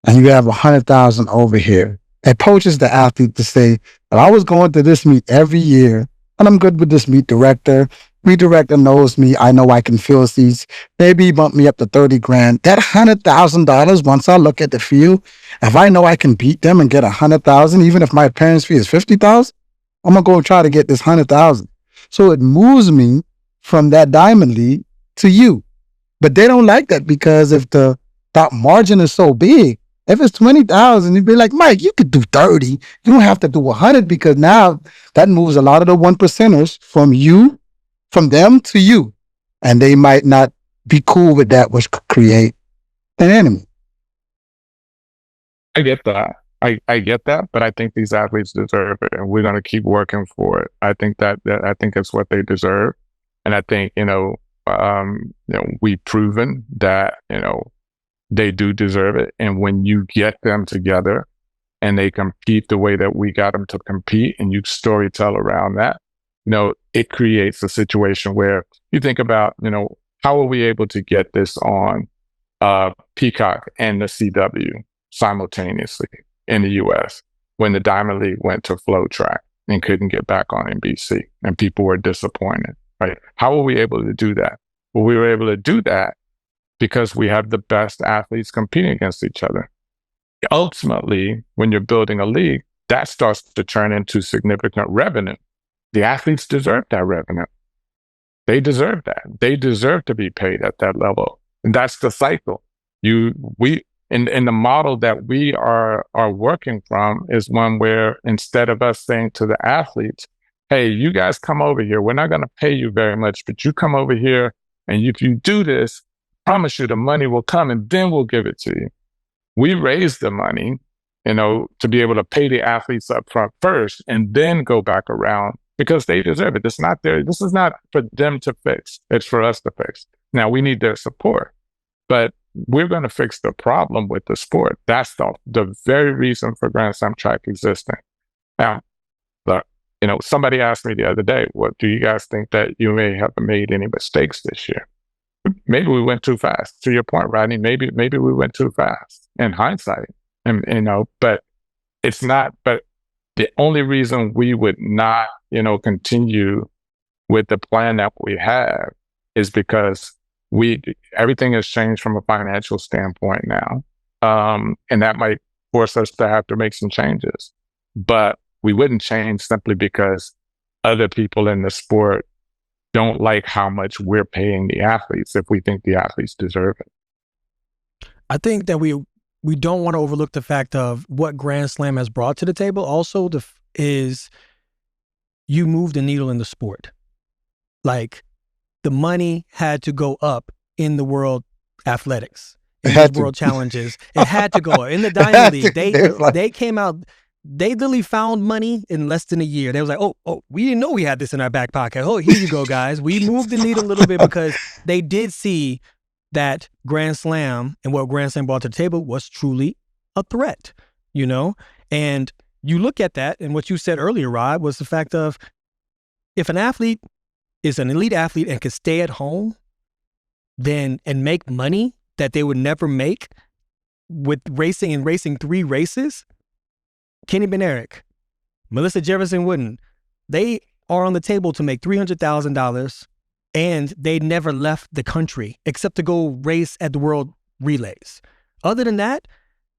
and you have 100,000 over here. It poaches the athlete to say, well, I was going to this meet every year, and I'm good with this meet director. Meet director knows me. I know I can fill seats. Maybe he bumped me up to 30 grand. That $100,000, once I look at the field, if I know I can beat them and get 100,000, even if my parents' fee is 50,000, I'm going to go try to get this 100,000. So it moves me from that Diamond League to you. But they don't like that because if the margin is so big, if it's 20,000, you'd be like, Mike, you could do 30. You don't have to do 100 because now that moves a lot of the 1%ers from them to you. And they might not be cool with that, which could create an enemy.
I get that. I get that, but I think these athletes deserve it, and we're going to keep working for it. I think that I think it's what they deserve, and I think we've proven that they do deserve it. And when you get them together and they compete the way that we got them to compete, and you storytell around that, it creates a situation where you think about, how are we able to get this on Peacock and the CW simultaneously in the US when the Diamond League went to Flow Track and couldn't get back on NBC and people were disappointed, right? How were we able to do that? Well, we were able to do that because we have the best athletes competing against each other. Ultimately, when you're building a league, that starts to turn into significant revenue. The athletes deserve that revenue. They deserve that. They deserve to be paid at that level. And that's the cycle. In the model that we are working from is one where instead of us saying to the athletes, hey, you guys come over here. We're not going to pay you very much, but you come over here, and if you do this, I promise you the money will come, and then we'll give it to you. We raise the money, to be able to pay the athletes up front first and then go back around because they deserve it. This is not for them to fix. It's for us to fix. Now, we need their support, but we're going to fix the problem with the sport. That's the very reason for Grand Slam track existing. Now, somebody asked me the other day, what do you guys think that you may have made any mistakes this year? Maybe we went too fast. To your point, Rodney, maybe we went too fast in hindsight. But it's not, but the only reason we would not, continue with the plan that we have is because everything has changed from a financial standpoint now. And that might force us to have to make some changes, but we wouldn't change simply because other people in the sport don't like how much we're paying the athletes if we think the athletes deserve it.
I think that we don't want to overlook the fact of what Grand Slam has brought to the table. Also, is you move the needle in the sport. Like, the money had to go up in the world athletics, in the world challenges. It had to go up. In the Diamond League, they came out, they literally found money in less than a year. They was like, oh, we didn't know we had this in our back pocket. Oh, here you go, guys. We moved the needle a little bit because they did see that Grand Slam and what Grand Slam brought to the table was truly a threat, And you look at that, and what you said earlier, Rod, was the fact of if an athlete is an elite athlete and can stay at home and make money that they would never make with racing 3 races, Kenny Bednarek, Melissa Jefferson Wooden, they are on the table to make $300,000, and they never left the country except to go race at the World Relays. Other than that,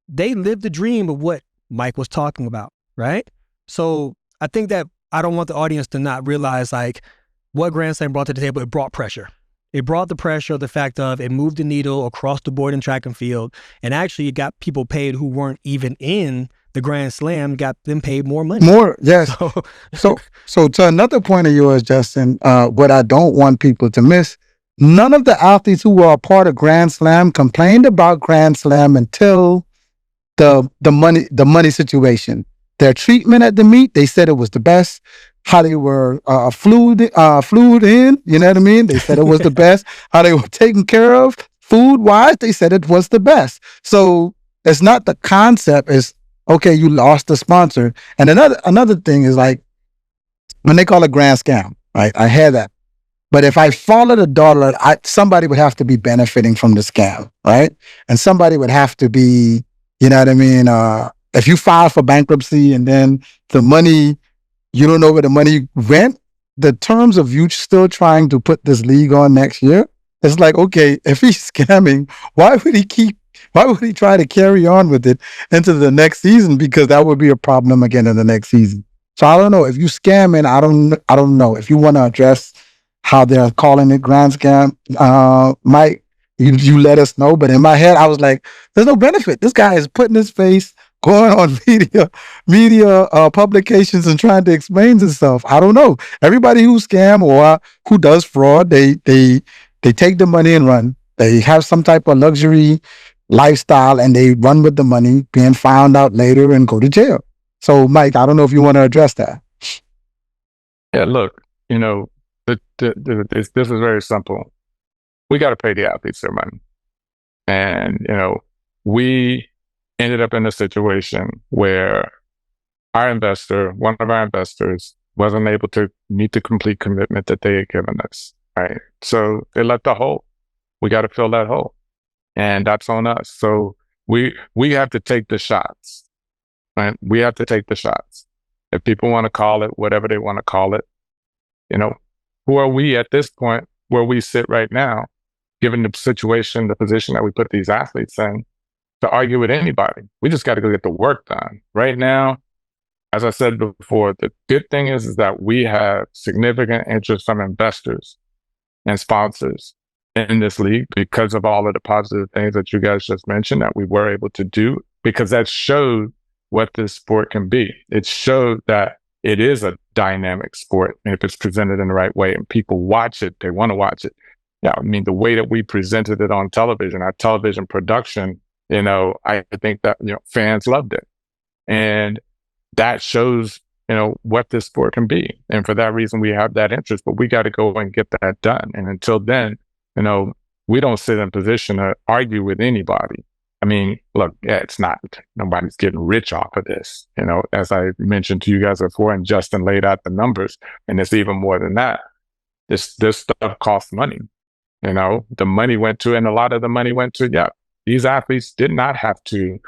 they lived the dream of what Mike was talking about, right? So I think that I don't want the audience to not realize like what Grand Slam brought to the table. It brought pressure. It brought the pressure of the fact of it moved the needle across the board in track and field, and actually it got people paid who weren't even in the Grand Slam, got them paid more money.
More, yes. So to another point of yours, Justin, what I don't want people to miss, none of the athletes who were a part of Grand Slam complained about Grand Slam until the money situation. Their treatment at the meet, they said it was the best. How they were flued in, you know what I mean? They said it was the best. How they were taken care of, food-wise, they said it was the best. So it's not the concept, it's, okay, you lost the sponsor. And another thing is like, when they call it grand scam, right? I hear that. But if I follow the dollar, somebody would have to be benefiting from the scam, right? And somebody would have to be, you know what I mean? If you file for bankruptcy and then the money, you don't know where the money went, the terms of you still trying to put this league on next year, it's like, okay, if he's scamming, why would he try to carry on with it into the next season? Because that would be a problem again in the next season. So I don't know. If you scamming, I don't know. If you want to address how they're calling it grand scam, Mike, you let us know. But in my head, I was like, there's no benefit. This guy is putting his face, going on media publications and trying to explain himself. I don't know. Everybody who scam or who does fraud, they take the money and run. They have some type of luxury lifestyle and they run with the money, being found out later and go to jail. So, Mike, I don't know if you want to address that.
Yeah, look, this is very simple. We got to pay the athletes their money. And, we ended up in a situation where one of our investors, wasn't able to meet the complete commitment that they had given us, right? So they left a hole. We got to fill that hole. And that's on us. So we have to take the shots, right? We have to take the shots. If people want to call it whatever they want to call it, who are we at this point where we sit right now, given the situation, the position that we put these athletes in, to argue with anybody? We just got to go get the work done. Right now, as I said before, the good thing is that we have significant interest from investors and sponsors in this league because of all of the positive things that you guys just mentioned that we were able to do, because that showed what this sport can be. It showed that it is a dynamic sport if it's presented in the right way and people watch it, they want to watch it. Yeah, I mean, the way that we presented it on television, our television production, I think that, fans loved it. And that shows, what this sport can be. And for that reason, we have that interest, but we got to go and get that done. And until then, we don't sit in a position to argue with anybody. I mean, look, it's not, nobody's getting rich off of this, as I mentioned to you guys before, and Justin laid out the numbers, and it's even more than that. This stuff costs money, the money went to, and a lot of the money went to, these athletes did not have to,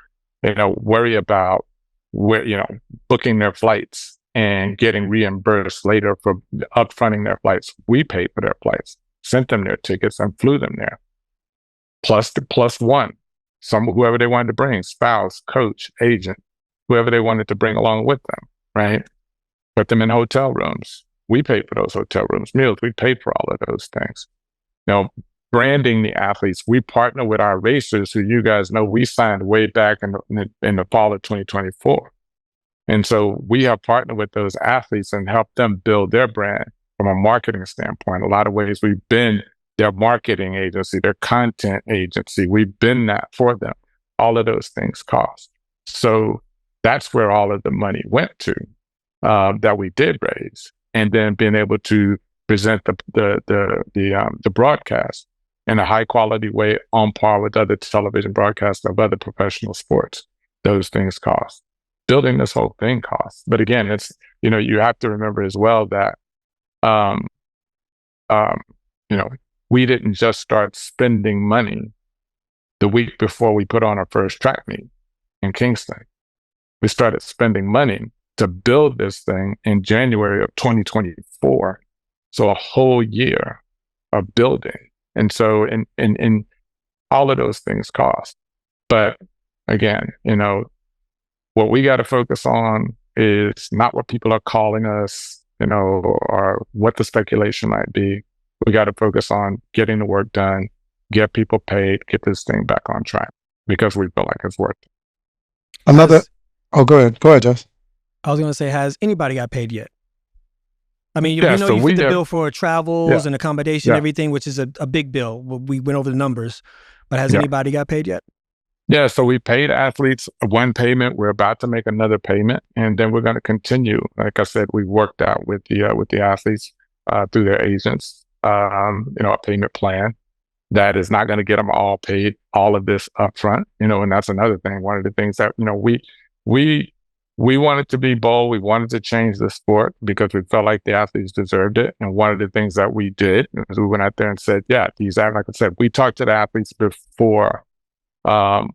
worry about where, booking their flights and getting reimbursed later for upfronting their flights. We paid for their flights, sent them their tickets, and flew them there. Plus one. Whoever they wanted to bring, spouse, coach, agent, whoever they wanted to bring along with them, right? Put them in hotel rooms. We paid for those hotel rooms, meals. We paid for all of those things. Branding the athletes. We partner with our racers, who you guys know we signed way back in the fall of 2024. And so we have partnered with those athletes and helped them build their brand from a marketing standpoint. A lot of ways we've been their marketing agency, their content agency. We've been that for them. All of those things cost. So that's where all of the money went to, that we did raise. And then being able to present the broadcast in a high quality way on par with other television broadcasts of other professional sports. Those things cost. Building this whole thing costs. But again, it's, you have to remember as well that, we didn't just start spending money the week before we put on our first track meet in Kingston. We started spending money to build this thing in January of 2024. So a whole year of building. And so in all of those things cost. But again, what we got to focus on is not what people are calling us, or what the speculation might be. We got to focus on getting the work done, get people paid, get this thing back on track, because we feel like it's worth it.
Go ahead, Jess.
I was going to say, has anybody got paid yet? I mean, you
so
you fit the
have,
bill for travels and accommodation, everything, which is a big bill. We went over the numbers, but has anybody got paid yet?
Yeah, so we paid athletes one payment. We're about to make another payment, and then we're going to continue. Like I said, we worked out with the athletes through their agents, a payment plan that is not going to get them all paid, all of this upfront. And that's another thing. One of the things that we wanted to be bold. We wanted to change the sport because we felt like the athletes deserved it. And one of the things that we did is we went out there and said, these athletes, like I said, we talked to the athletes before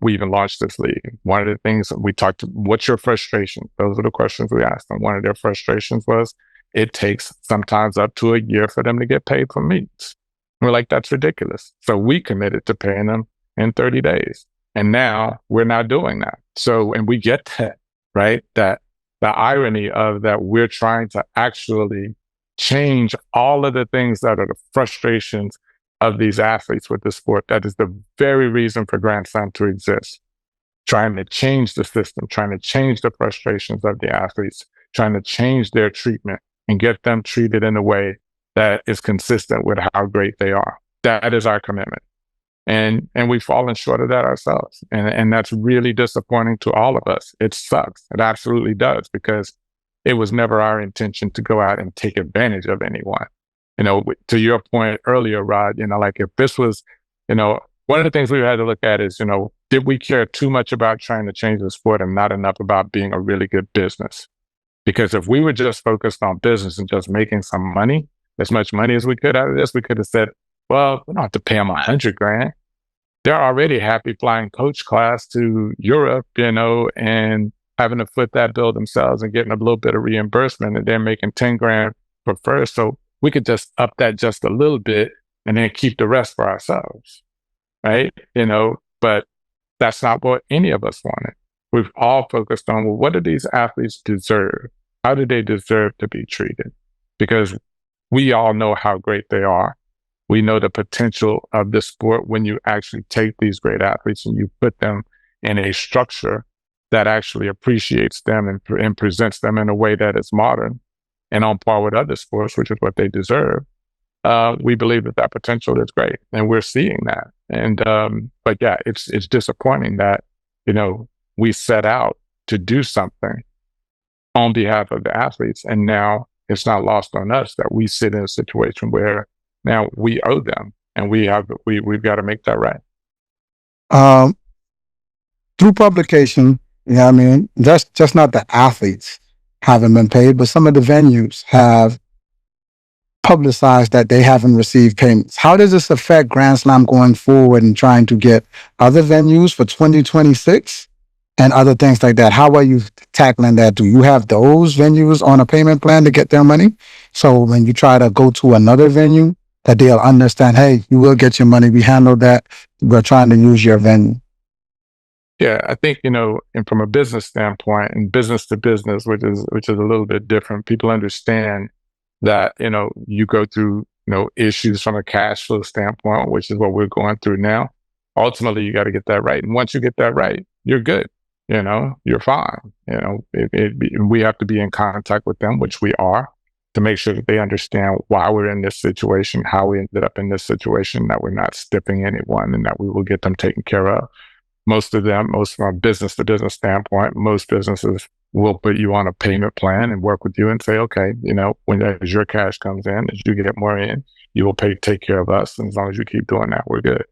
we even launched this league. One of the things we talked to, what's your frustration? Those are the questions we asked them. One of their frustrations was it takes sometimes up to a year for them to get paid for meets. We're like, that's ridiculous. So we committed to paying them in 30 days. And now we're not doing that. So, and we get that, right? That the irony of that we're trying to actually change all of the things that are the frustrations of these athletes with the sport. That is the very reason for Grand Slam to exist. Trying to change the system, trying to change the frustrations of the athletes, trying to change their treatment and get them treated in a way that is consistent with how great they are. That is our commitment. And we've fallen short of that ourselves. And that's really disappointing to all of us. It sucks. It absolutely does, because it was never our intention to go out and take advantage of anyone. To your point earlier, Rod, like if this was, one of the things we had to look at is, did we care too much about trying to change the sport and not enough about being a really good business? Because if we were just focused on business and just making some money, as much money as we could out of this, we could have said, well, we don't have to pay them $100,000. They're already happy flying coach class to Europe, and having to foot that bill themselves and getting a little bit of reimbursement, and they're making $10,000 for first. So we could just up that just a little bit and then keep the rest for ourselves, right? But that's not what any of us wanted. We've all focused on, well, what do these athletes deserve? How do they deserve to be treated? Because we all know how great they are. We know the potential of the sport when you actually take these great athletes and you put them in a structure that actually appreciates them and presents them in a way that is modern and on par with other sports, which is what they deserve. We believe that potential is great, and we're seeing that. And but yeah, it's disappointing that we set out to do something on behalf of the athletes, and now it's not lost on us that we sit in a situation where now we owe them, and we've got to make that right.
Through publication, I mean, that's just not the athletes haven't been paid, but some of the venues have publicized that they haven't received payments. How does this affect Grand Slam going forward and trying to get other venues for 2026 and other things like that? How are you tackling that? Do you have those venues on a payment plan to get their money? So when you try to go to another venue, that they'll understand, hey, you will get your money. We handled that. We're trying to use your venue.
Yeah, I think, and from a business standpoint and business to business, which is a little bit different, people understand that, you go through, issues from a cash flow standpoint, which is what we're going through now. Ultimately, you got to get that right. And once you get that right, you're good. You're fine. We have to be in contact with them, which we are, to make sure that they understand why we're in this situation, how we ended up in this situation, that we're not stiffing anyone, and that we will get them taken care of. Most from a business to business standpoint, most businesses will put you on a payment plan and work with you and say, okay, when as your cash comes in, as you get more in, you will take care of us. And as long as you keep doing that, we're good.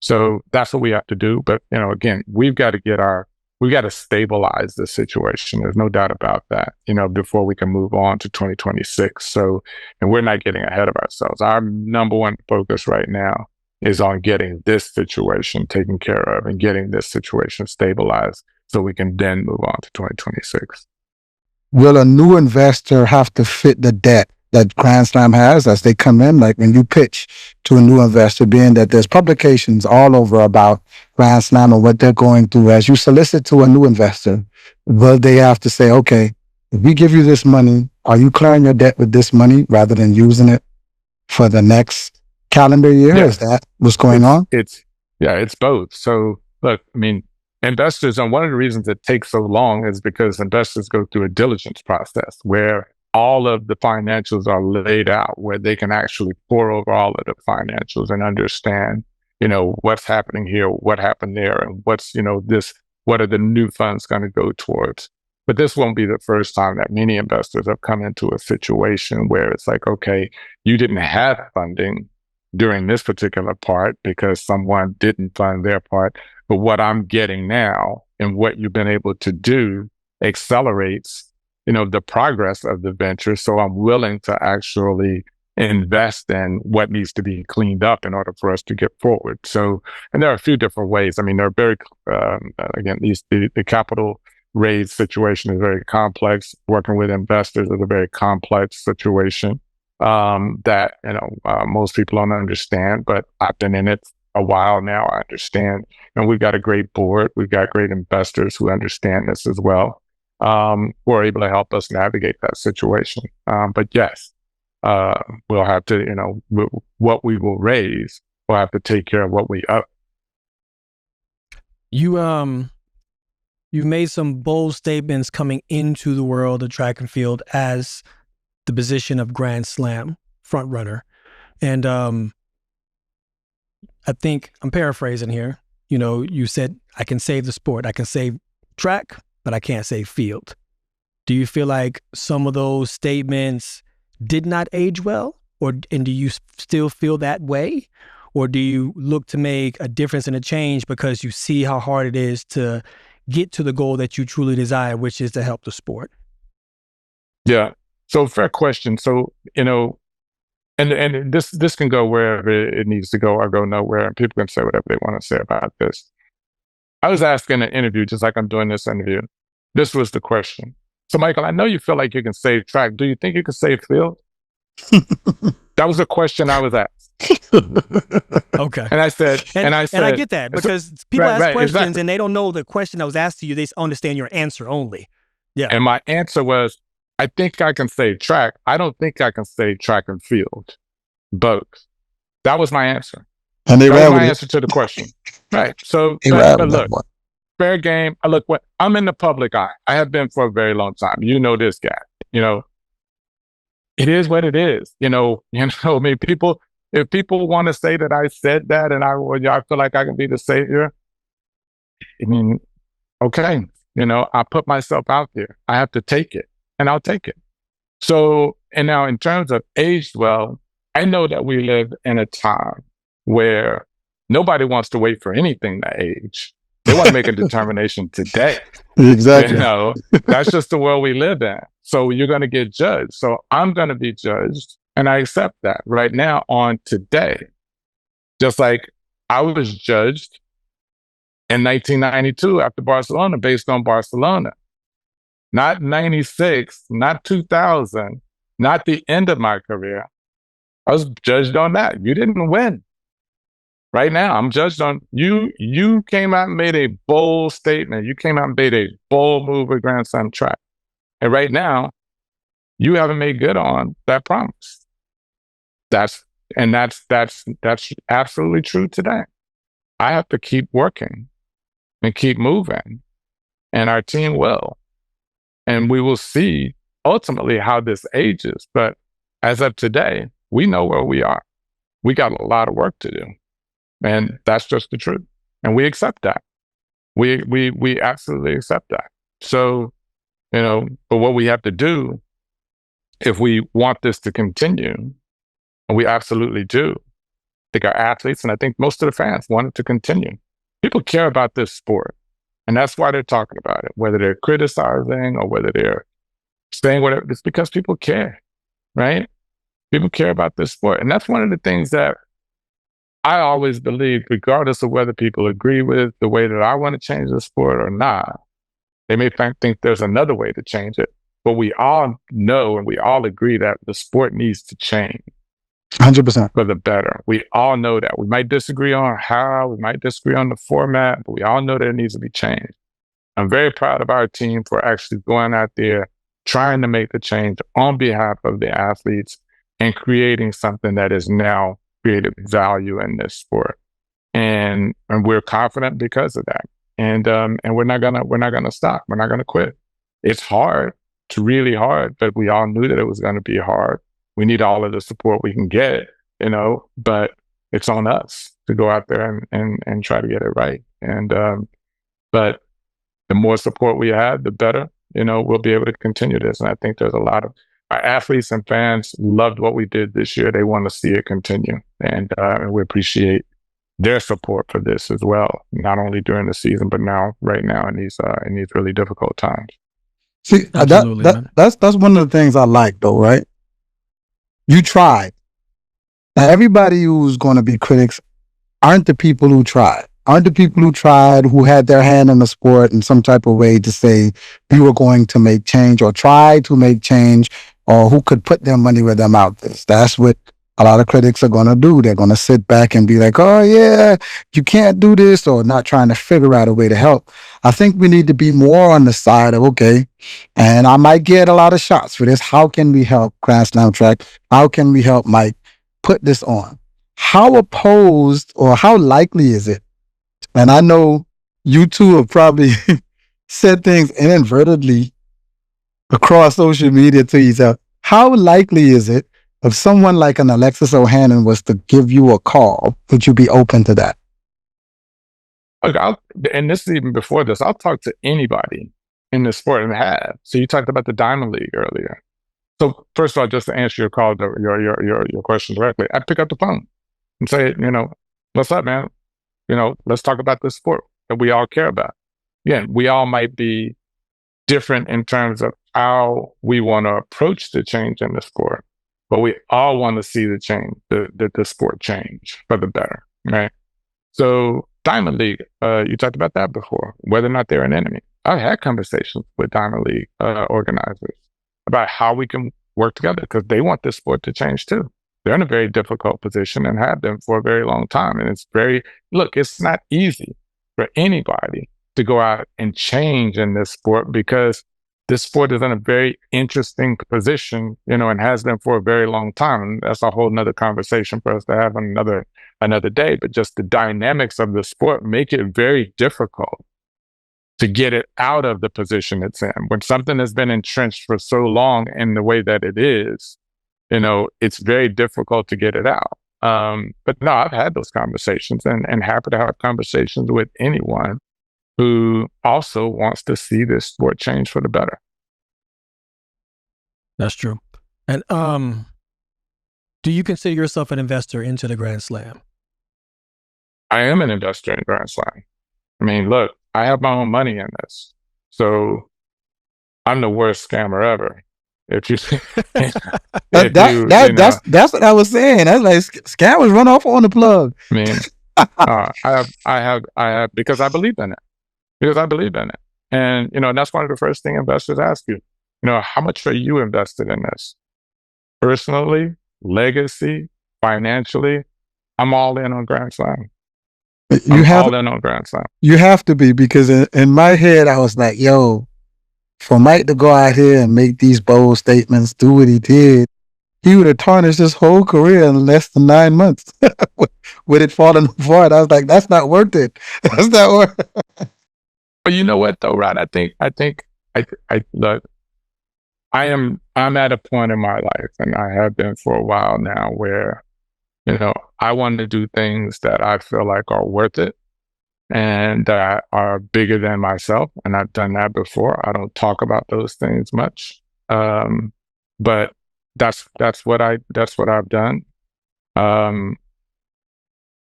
So that's what we have to do. But, again, we've got to stabilize the situation. There's no doubt about that, before we can move on to 2026. So, and we're not getting ahead of ourselves. Our number one focus right now is on getting this situation taken care of and getting this situation stabilized so we can then move on to 2026.
Will a new investor have to fit the debt that Grand Slam has as they come in? Like when you pitch to a new investor, being that there's publications all over about Grand Slam and what they're going through, as you solicit to a new investor, will they have to say, okay, if we give you this money, are you clearing your debt with this money rather than using it for the next calendar year?
Yeah.
Is that what's going on?
It's both. So look, I mean, investors, and one of the reasons it takes so long is because investors go through a diligence process where all of the financials are laid out, where they can actually pour over all of the financials and understand, what's happening here, what happened there, and what are the new funds going to go towards. But this won't be the first time that many investors have come into a situation where it's like, okay, you didn't have funding during this particular part because someone didn't fund their part. But what I'm getting now and what you've been able to do accelerates, the progress of the venture. So I'm willing to actually invest in what needs to be cleaned up in order for us to get forward. So, and there are a few different ways. I mean, they're very, again, the capital raise situation is very complex. Working with investors is a very complex situation. That most people don't understand, but I've been in it a while now. I understand, and we've got a great board. We've got great investors who understand this as well, who are able to help us navigate that situation. But yes, we'll have to, what we will raise, we'll have to take care of what we owe.
You've made some bold statements coming into the world of track and field as the position of Grand Slam front runner. And I think I'm paraphrasing here. You said, I can save the sport. I can save track, but I can't save field. Do you feel like some of those statements did not age well? And do you still feel that way? Or do you look to make a difference and a change because you see how hard it is to get to the goal that you truly desire, which is to help the sport?
Yeah. So fair question. So, and this can go wherever it needs to go or go nowhere, and people can say whatever they want to say about this. I was asked in an interview, just like I'm doing this interview, this was the question. So Michael, I know you feel like you can save track. Do you think you can save field? That was a question I was asked.
Okay.
And I said, and I
get that because people ask questions and they don't know the question that was asked to you. They understand your answer only. Yeah.
And my answer was, I think I can save track. I don't think I can save track and field, both. That was my answer.
And they
That was
ran
my
with it.
answer to the question. Right. So,
They ran
but
with that
look,
one.
fair game. Look, what I'm in the public eye. I have been for a very long time. You know this guy. You know, it is what it is. I mean, if people want to say that I said that and I feel like I can be the savior, I mean, okay, I put myself out there. I have to take it, and I'll take it. So, and now in terms of aged well, I know that we live in a time where nobody wants to wait for anything to age. They want to make a determination today.
Exactly.
That's just the world we live in. So you're going to get judged. So I'm going to be judged, and I accept that right now on today. Just like I was judged in 1992 after Barcelona based on Barcelona. Not 96, not 2000, not the end of my career. I was judged on that. You didn't win. Right now, I'm judged on you. You came out and made a bold statement. You came out and made a bold move with Grand Slam track. And right now, you haven't made good on that promise. That's absolutely true today. I have to keep working and keep moving, and our team will. And we will see ultimately how this ages. But as of today, we know where we are. We got a lot of work to do. And that's just the truth. And we accept that. We absolutely accept that. So, but what we have to do, if we want this to continue, and we absolutely do, I think our athletes, and I think most of the fans want it to continue. People care about this sport. And that's why they're talking about it, whether they're criticizing or whether they're saying whatever. It's because people care, right? People care about this sport. And that's one of the things that I always believe, regardless of whether people agree with the way that I want to change the sport or not. They may think there's another way to change it, but we all know and we all agree that the sport needs to change.
100%.
For the better. We all know that. We might disagree on how, we might disagree on the format, but we all know that it needs to be changed. I'm very proud of our team for actually going out there, trying to make the change on behalf of the athletes and creating something that is now created value in this sport. And we're confident because of that. And we're not gonna stop. We're not gonna quit. It's hard. It's really hard, but we all knew that it was gonna be hard. We need all of the support we can get, but it's on us to go out there and try to get it right. And but the more support we have, the better, we'll be able to continue this. And I think there's a lot of our athletes and fans loved what we did this year. They want to see it continue. And we appreciate their support for this as well, not only during the season, but right now in these really difficult times.
See, that's one of the things I like though, right? You tried. Now, everybody who's going to be critics aren't the people who tried. Aren't the people who tried, who had their hand in the sport in some type of way to say we were going to make change or try to make change, or who could put their money where their mouth is. That's what a lot of critics are going to do. They're going to sit back and be like, oh yeah, you can't do this, or not trying to figure out a way to help. I think we need to be more on the side of, okay, and I might get a lot of shots for this. How can we help Grand Slam track? How can we help Mike put this on? How opposed or how likely is it? And I know you two have probably said things inadvertently across social media to each other. How likely is it if someone like an Alexis O'Hannon was to give you a call, would you be open to that?
Look, and this is even before this, I'll talk to anybody in the sport and have. So you talked about the Diamond League earlier. So first of all, just to answer your call, your question directly, I'd pick up the phone and say, what's up, man? Let's talk about this sport that we all care about. Yeah, we all might be different in terms of how we want to approach the change in the sport, but we all want to see the change, the sport change for the better, right? So Diamond League, you talked about that before, whether or not they're an enemy. I've had conversations with Diamond League organizers about how we can work together because they want this sport to change too. They're in a very difficult position and have been for a very long time. And it's not easy for anybody to go out and change in this sport because this sport is in a very interesting position, and has been for a very long time. And that's a whole nother conversation for us to have on another day. But just the dynamics of the sport make it very difficult to get it out of the position it's in. When something has been entrenched for so long in the way that it is, it's very difficult to get it out. But no, I've had those conversations and happy to have conversations with anyone who also wants to see this sport change for the better.
That's true. And do you consider yourself an investor into the Grand Slam?
I am an investor in Grand Slam. I mean, look, I have my own money in this. So I'm the worst scammer ever. If you,
that's what I was saying. That's like scammers run off on the plug.
I mean, I have because I believe in it. Because I believe in it. And, that's one of the first things investors ask you. How much are you invested in this? Personally, legacy, financially, I'm all in on Grand Slam. All in on Grand Slam.
You have to be, because in my head, I was like, yo, for Mike to go out here and make these bold statements, do what he did, he would have tarnished his whole career in less than 9 months with it falling apart. I was like, that's not worth it. That's not worth it.
But you know what though, Rod? I think look, I'm at a point in my life, and I have been for a while now, where, I want to do things that I feel like are worth it and that are bigger than myself. And I've done that before. I don't talk about those things much. But that's what I've done. I'm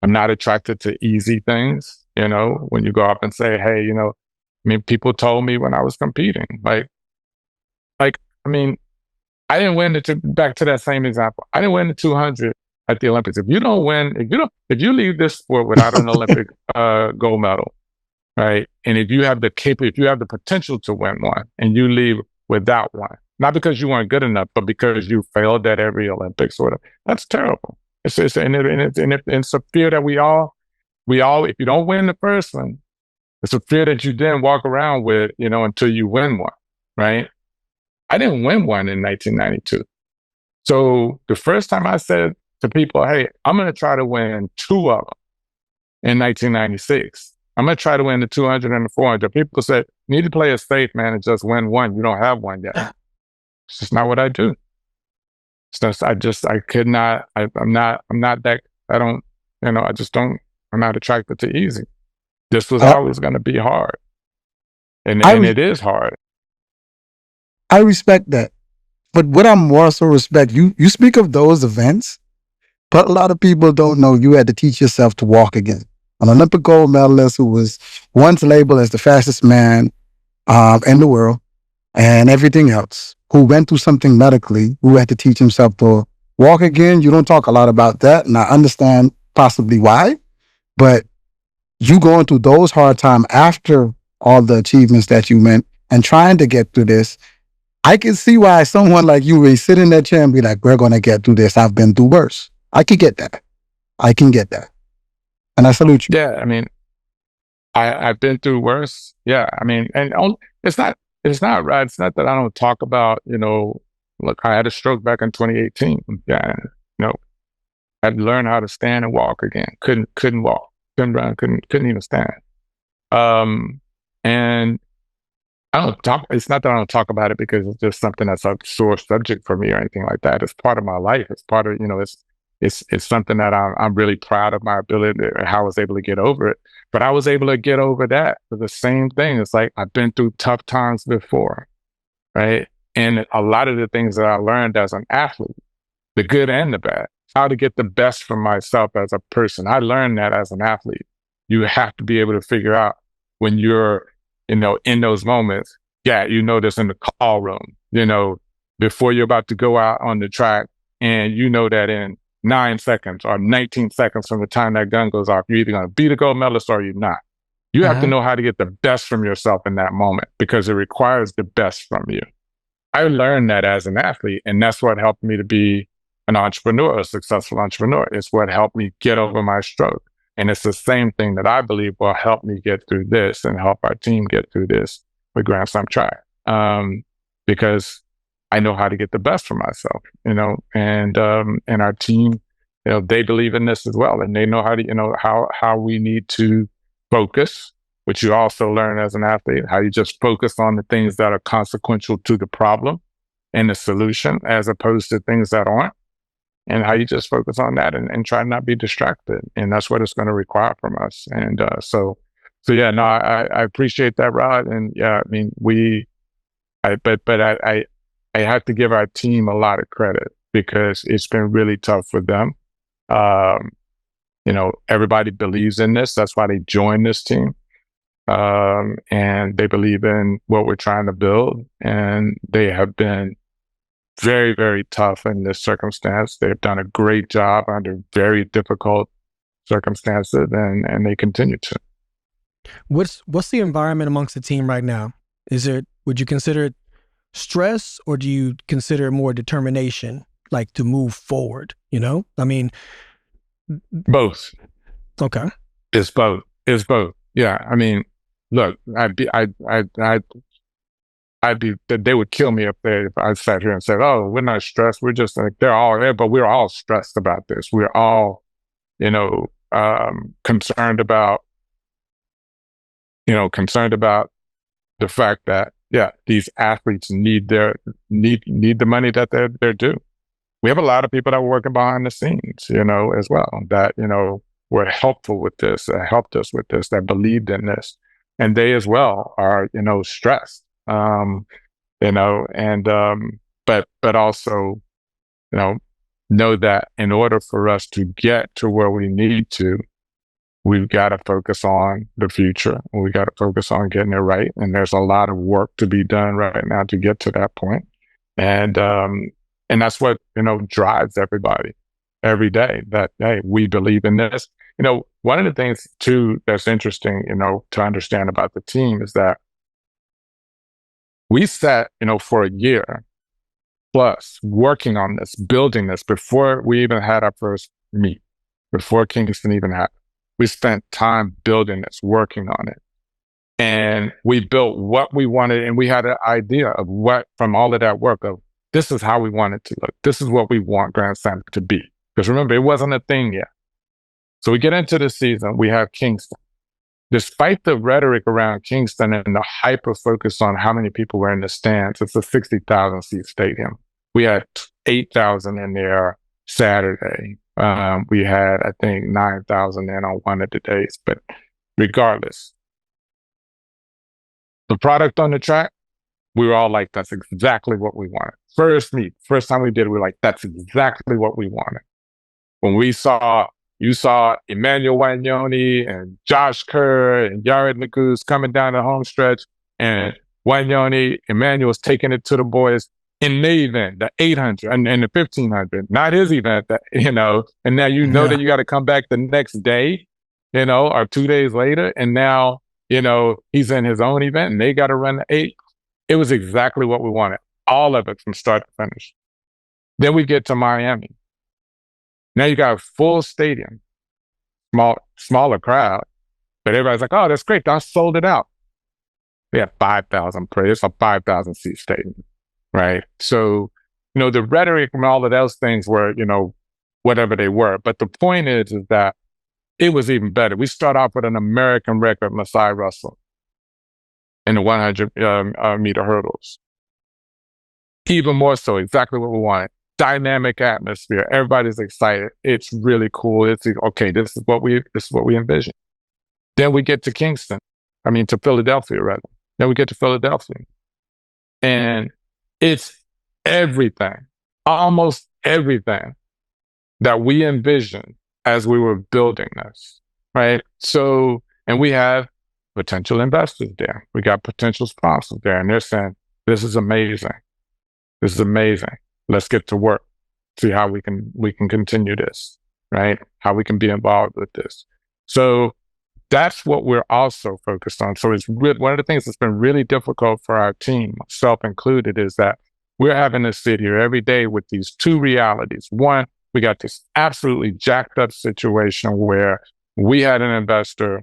not attracted to easy things, when you go up and say, hey, people told me when I was competing, I didn't win back to that same example. I didn't win the 200 at the Olympics. If you leave this sport without an Olympic gold medal, right? And if you have the potential to win one, and you leave without one, not because you weren't good enough, but because you failed at every Olympics, that's terrible. It's a fear that we all, if you don't win the first one, it's a fear that you then walk around with, until you win one, right? I didn't win one in 1992. So the first time I said to people, hey, I'm going to try to win 2 of them in 1996. I'm going to try to win the 200 and the 400. People said, you need to play it safe, man, and just win one. You don't have one yet. It's just not what I do. I'm not attracted to easy. This was always going to be hard. And it is hard.
I respect that. But what I'm more so respect, you speak of those events, but a lot of people don't know you had to teach yourself to walk again. An Olympic gold medalist who was once labeled as the fastest man in the world and everything else, who went through something medically, who had to teach himself to walk again. You don't talk a lot about that, and I understand possibly why, but you going through those hard times after all the achievements that you meant and trying to get through this, I can see why someone like you would sit in that chair and be like, we're going to get through this. I've been through worse. I can get that. And I salute you.
Yeah, I mean, I've been through worse. Yeah, I mean, and it's not right. It's not that I don't talk about, look, I had a stroke back in 2018. Yeah, I had to learn how to stand and walk again. Couldn't walk, couldn't run, couldn't even stand. And it's not that I don't talk about it because it's just something that's a sore subject for me or anything like that. It's part of my life. It's part of, it's something that I'm really proud of my ability, how I was able to get over it. But I was able to get over that for the same thing. It's like, I've been through tough times before, right? And a lot of the things that I learned as an athlete, the good and the bad, how to get the best from myself as a person. I learned that as an athlete. You have to be able to figure out when you're, in those moments, you know this in the call room, before you're about to go out on the track, and that in 9 seconds or 19 seconds from the time that gun goes off, you're either going to be the gold medalist or you're not. You have to know how to get the best from yourself in that moment, because it requires the best from you. I learned that as an athlete, and that's what helped me to be an entrepreneur, a successful entrepreneur. It's what helped me get over my stroke. And it's the same thing that I believe will help me get through this and help our team get through this with Grand Slam track. because I know how to get the best for myself, and our team, they believe in this as well, and they know how to, how we need to focus, which you also learn as an athlete, how you just focus on the things that are consequential to the problem and the solution, as opposed to things that aren't, and how you just focus on that and try not be distracted. And that's what it's going to require from us. And so yeah, no, I appreciate that, Rod. And yeah, I mean, I have to give our team a lot of credit because it's been really tough for them. Everybody believes in this. That's why they joined this team. And they believe in what we're trying to build. And they have been very, very tough in this circumstance. They've done a great job under very difficult circumstances, and they continue to.
What's the environment amongst the team right now? Would you consider it stress, or do you consider it more determination, like to move forward? I mean,
both.
Okay.
It's both. Yeah. I mean, look, they would kill me up there if I sat here and said, "Oh, we're not stressed. We're just like, they're all there, but we're all stressed about this. We're all, concerned about the fact that, yeah, these athletes need the money that they're due. We have a lot of people that were working behind the scenes, as well, that, were helpful with this, helped us with this, that believed in this. And they as well are, stressed, but also, know that in order for us to get to where we need to, we've got to focus on the future. We got to focus on getting it right. And there's a lot of work to be done right now to get to that point. And that's what, drives everybody every day, that, hey, we believe in this. One of the things too, that's interesting, to understand about the team is that we sat, for a year plus working on this, building this before we even had our first meet, before Kingston even happened. We spent time building this, working on it. And we built what we wanted, and we had an idea of what, from all of that work, of this is how we want it to look. This is what we want Grand Slam to be. Because remember, it wasn't a thing yet. So we get into the season, we have Kingston. Despite the rhetoric around Kingston and the hyper focus on how many people were in the stands, it's a 60,000 seat stadium. We had 8,000 in there Saturday. We had, I think, 9,000 in on one of the days. But regardless, the product on the track, we were all like, that's exactly what we wanted. First time we did it, we were like, that's exactly what we wanted. When you saw Emmanuel Wanyoni and Josh Kerr and Yared Naguse coming down the home stretch, and Emmanuel's taking it to the boys in the event, the 800 and the 1500, not his event, and now that you got to come back the next day, or 2 days later, and now, he's in his own event and they got to run the 8. It was exactly what we wanted, all of it from start to finish. Then we get to Miami. Now you got a full stadium, smaller crowd, but everybody's like, "Oh, that's great! I sold it out." We had 5,000 players. It's a 5,000 seat stadium, right? So, the rhetoric from all of those things were, whatever they were. But the point is that it was even better. We start off with an American record, Masai Russell, in the 100 meter hurdles. Even more so, exactly what we wanted. Dynamic atmosphere. Everybody's excited. It's really cool. It's okay. This is what we envisioned. Then we get to to Philadelphia, rather. Then we get to Philadelphia, and it's everything, almost everything that we envisioned as we were building this, right? So, and we have potential investors there. We got potential sponsors there, and they're saying, "This is amazing. This is amazing. Let's get to work. See how we can continue this, right? How we can be involved with this." So that's what we're also focused on. So it's one of the things that's been really difficult for our team, myself included, is that we're having to sit here every day with these two realities. One, we got this absolutely jacked up situation where we had an investor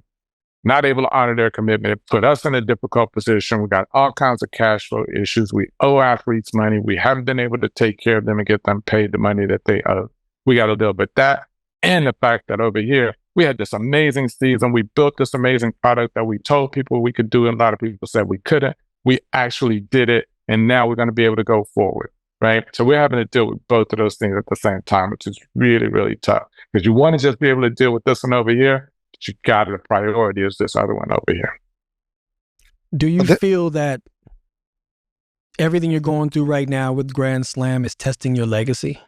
not able to honor their commitment. It put us in a difficult position. We got all kinds of cash flow issues. We owe athletes money. We haven't been able to take care of them and get them paid the money that they owe. We got to deal with that. And the fact that over here, we had this amazing season. We built this amazing product that we told people we could do, and a lot of people said we couldn't. We actually did it, and now we're going to be able to go forward, right? So we're having to deal with both of those things at the same time, which is really, really tough. Because you want to just be able to deal with this one over here, but you got the priority is this other one over here.
Do you feel that everything you're going through right now with Grand Slam is testing your legacy?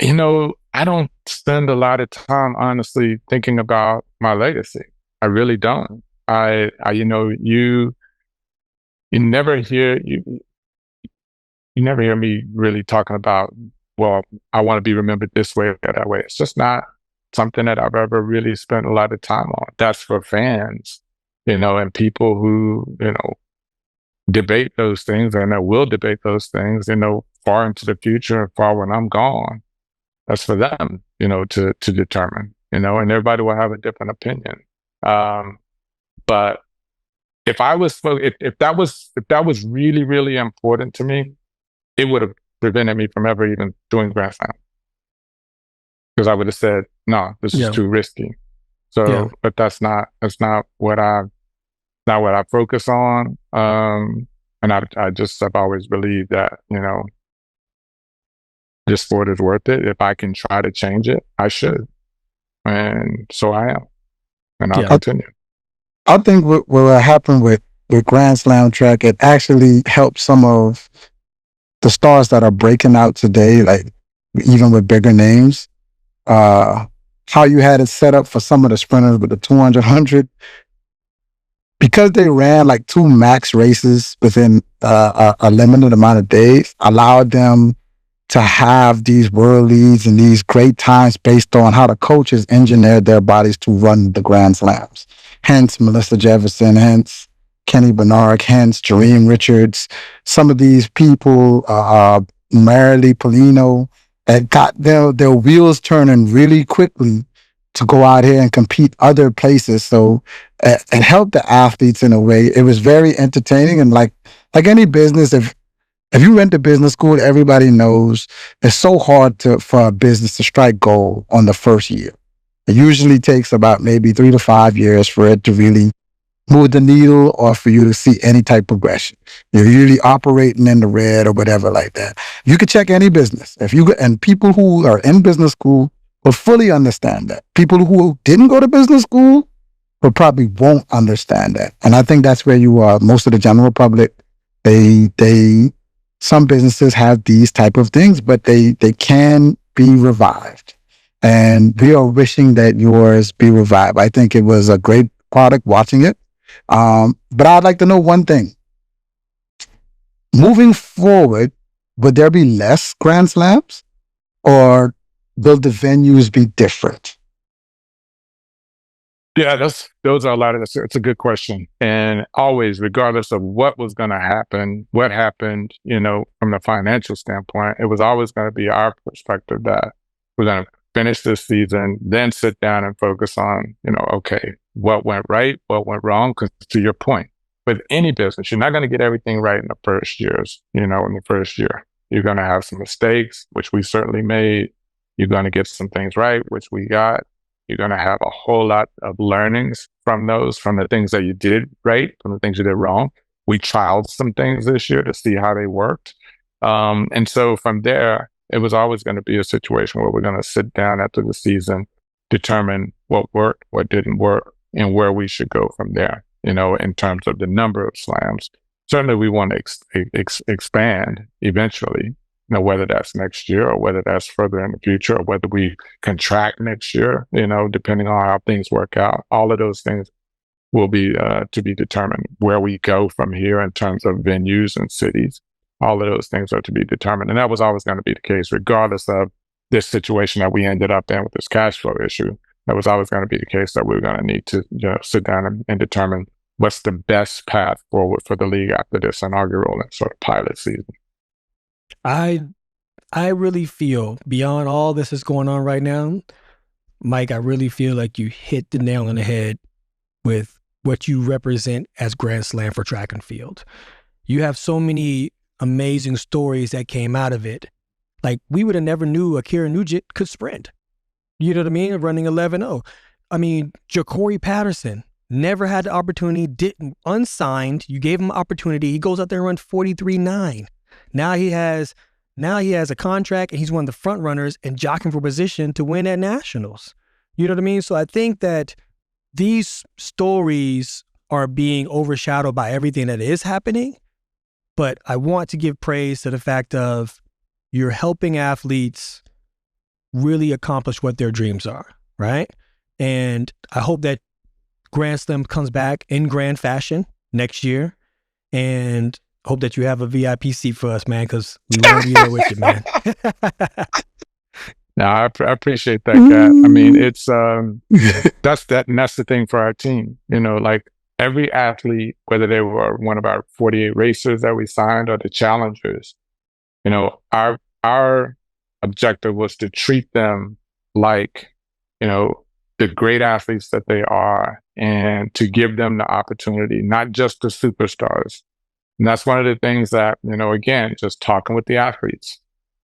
You know, I don't spend a lot of time, honestly, thinking about my legacy. I really don't. You know, you never hear me really talking about, well, I want to be remembered this way or that way. It's just not something that I've ever really spent a lot of time on. That's for fans, you know, and people who, you know, debate those things and that will debate those things, you know, far into the future and far when I'm gone. That's for them, you know, to determine, you know, and everybody will have a different opinion. But if that was really, really important to me, it would have prevented me from ever even doing Grand Slam. Because I would have said, no, this is too risky. So, but that's not what I focus on. And I've always believed that, you know, this sport is worth it. If I can try to change it, I should. And so I am. And I'll continue.
I think what happened with Grand Slam track, it actually helped some of the stars that are breaking out today, like even with bigger names. How you had it set up for some of the sprinters with the 200, 100, because they ran like 2 max races within a limited amount of days, allowed them to have these world leads and these great times based on how the coaches engineered their bodies to run the Grand Slams. Hence Melissa Jefferson, hence Kenny Bernard, hence Jareem Richards. Some of these people, Marilee Polino, that got their wheels turning really quickly to go out here and compete other places. So it helped the athletes in a way. It was very entertaining, and like any business, if you went to business school, everybody knows it's so hard for a business to strike gold on the first year. It usually takes about maybe 3 to 5 years for it to really move the needle or for you to see any type of progression. You're usually operating in the red or whatever like that. You could check any business. And people who are in business school will fully understand that. People who didn't go to business school will probably won't understand that. And I think that's where you are. Most of the general public, some businesses have these type of things, but they can be revived. And we are wishing that yours be revived. I think it was a great product watching it. But I'd like to know one thing. Moving forward, would there be less Grand Slams, or will the venues be different?
Yeah, those are a lot of this. It's a good question. And always, regardless of what was going to happen, what happened, you know, from the financial standpoint, it was always going to be our perspective that we're going to finish this season, then sit down and focus on, you know, okay, what went right, what went wrong? Because to your point, with any business, you're not going to get everything right in the first years, you know, in the first year. You're going to have some mistakes, which we certainly made. You're going to get some things right, which we got. You're going to have a whole lot of learnings from the things that you did right, from the things you did wrong. We trialed some things this year to see how they worked. And so from there, it was always going to be a situation where we're going to sit down after the season, determine what worked, what didn't work, and where we should go from there, you know, in terms of the number of slams. Certainly we want to expand eventually, you know, whether that's next year or whether that's further in the future or whether we contract next year, you know, depending on how things work out. All of those things will be to be determined. Where we go from here in terms of venues and cities, all of those things are to be determined. And that was always going to be the case, regardless of this situation that we ended up in with this cash flow issue. That was always going to be the case that we were going to need to, you know, sit down and determine what's the best path forward for the league after this inaugural and sort of pilot season.
I really feel, beyond all this is going on right now, Mike, I really feel like you hit the nail on the head with what you represent as Grand Slam for track and field. You have so many amazing stories that came out of it. Like, we would have never knew Akira Nugent could sprint. You know what I mean? Running 11.0. I mean, Ja'Cory Patterson never had the opportunity, didn't, unsigned. You gave him an opportunity. He goes out there and runs 43.9. Now he has a contract, and he's one of the front runners and jockeying for position to win at nationals. You know what I mean? So I think that these stories are being overshadowed by everything that is happening. But I want to give praise to the fact of you're helping athletes really accomplish what their dreams are, right? And I hope that Grand Slam comes back in grand fashion next year, and hope that you have a VIP seat for us, man, because we want to be there with you, man.
No, I appreciate that, Kat. I mean, it's that's the thing for our team. You know, like every athlete, whether they were one of our 48 racers that we signed or the challengers, you know, our objective was to treat them like, you know, the great athletes that they are, and to give them the opportunity, not just the superstars. And that's one of the things that, you know, again, just talking with the athletes.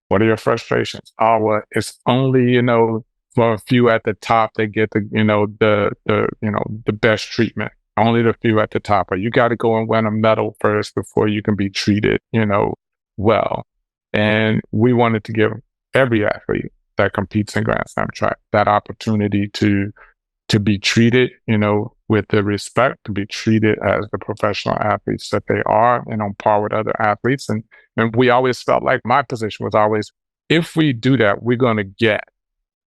What are your frustrations? Oh, well, it's only, you know, for a few at the top they get the, you know, the best treatment. Only the few at the top. Or you got to go and win a medal first before you can be treated, you know, well. And we wanted to give every athlete that competes in Grand Slam track that opportunity to be treated, you know, with the respect, to be treated as the professional athletes that they are and on par with other athletes. And we always felt like my position was always, if we do that, we're going to get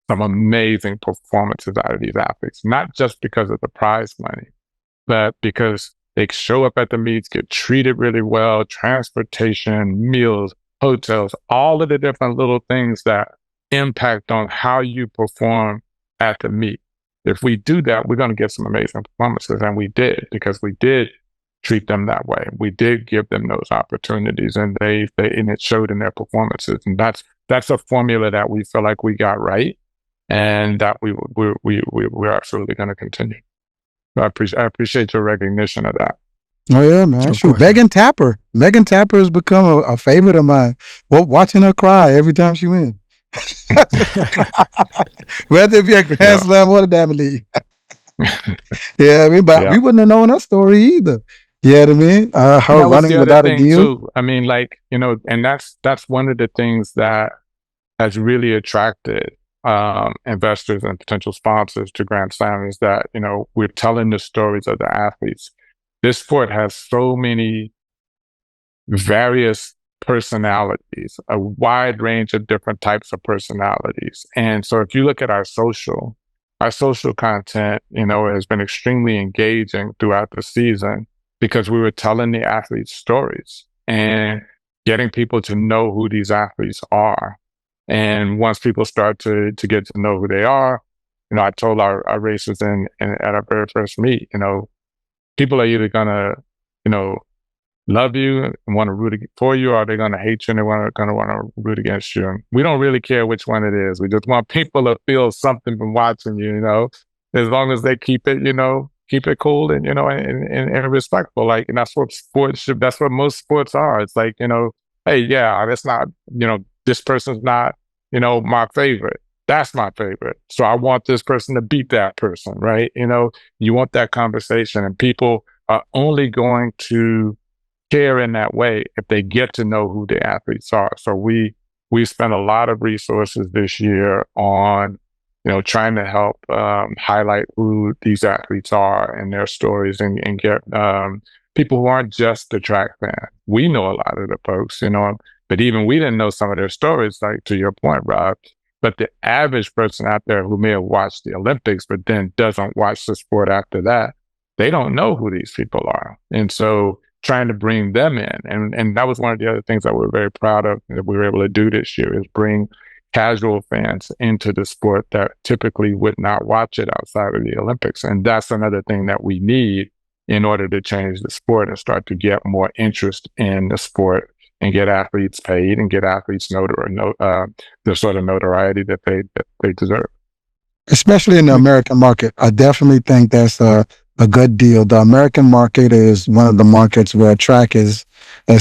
some amazing performances out of these athletes, not just because of the prize money, but because they show up at the meets, get treated really well, transportation, meals, hotels, all of the different little things that impact on how you perform at the meet. If we do that, we're going to get some amazing performances. And we did, because we did treat them that way. We did give them those opportunities, and and it showed in their performances. And that's a formula that we feel like we got right, and that we're absolutely going to continue. So I appreciate your recognition of that.
Oh yeah, man. Sure. Megan Tapper has become a favorite of mine. Well, watching her cry every time she wins. Whether it be a Grand Slam or a Diamond League. Yeah, I mean, but we wouldn't have known her story either. Yeah, you know what I mean? Her running without a deal.
Too. I mean, like, you know, and that's one of the things that has really attracted investors and potential sponsors to Grand Slam, is that, you know, we're telling the stories of the athletes. This sport has so many various personalities, a wide range of different types of personalities. And so if you look at our social content, you know, has been extremely engaging throughout the season, because we were telling the athletes' stories and getting people to know who these athletes are. And once people start to get to know who they are, you know, I told our racers at our very first meet, you know, people are either gonna, you know, love you and want to root for you, or they're going to hate you and they're going to want to root against you. And we don't really care which one it is. We just want people to feel something from watching you, you know, as long as they keep it, you know, keep it cool and, you know, and respectful. Like, and that's what sports should, that's what most sports are. It's like, you know, hey, yeah, that's not, you know, this person's not, you know, my favorite. That's my favorite. So I want this person to beat that person, right? You know, you want that conversation, and people are only going to care in that way if they get to know who the athletes are. So we spent a lot of resources this year on, you know, trying to help highlight who these athletes are and their stories, and get people who aren't just the track fan. We know a lot of the folks, you know, but even we didn't know some of their stories, like to your point, Rob. But the average person out there who may have watched the Olympics but then doesn't watch the sport after that, they don't know who these people are. And so trying to bring them in. And that was one of the other things that we're very proud of that we were able to do this year, is bring casual fans into the sport that typically would not watch it outside of the Olympics. And that's another thing that we need in order to change the sport and start to get more interest in the sport and get athletes paid and get athletes the sort of notoriety that they deserve.
especially in the American market. I definitely think that's a good deal. The American market is one of the markets where track is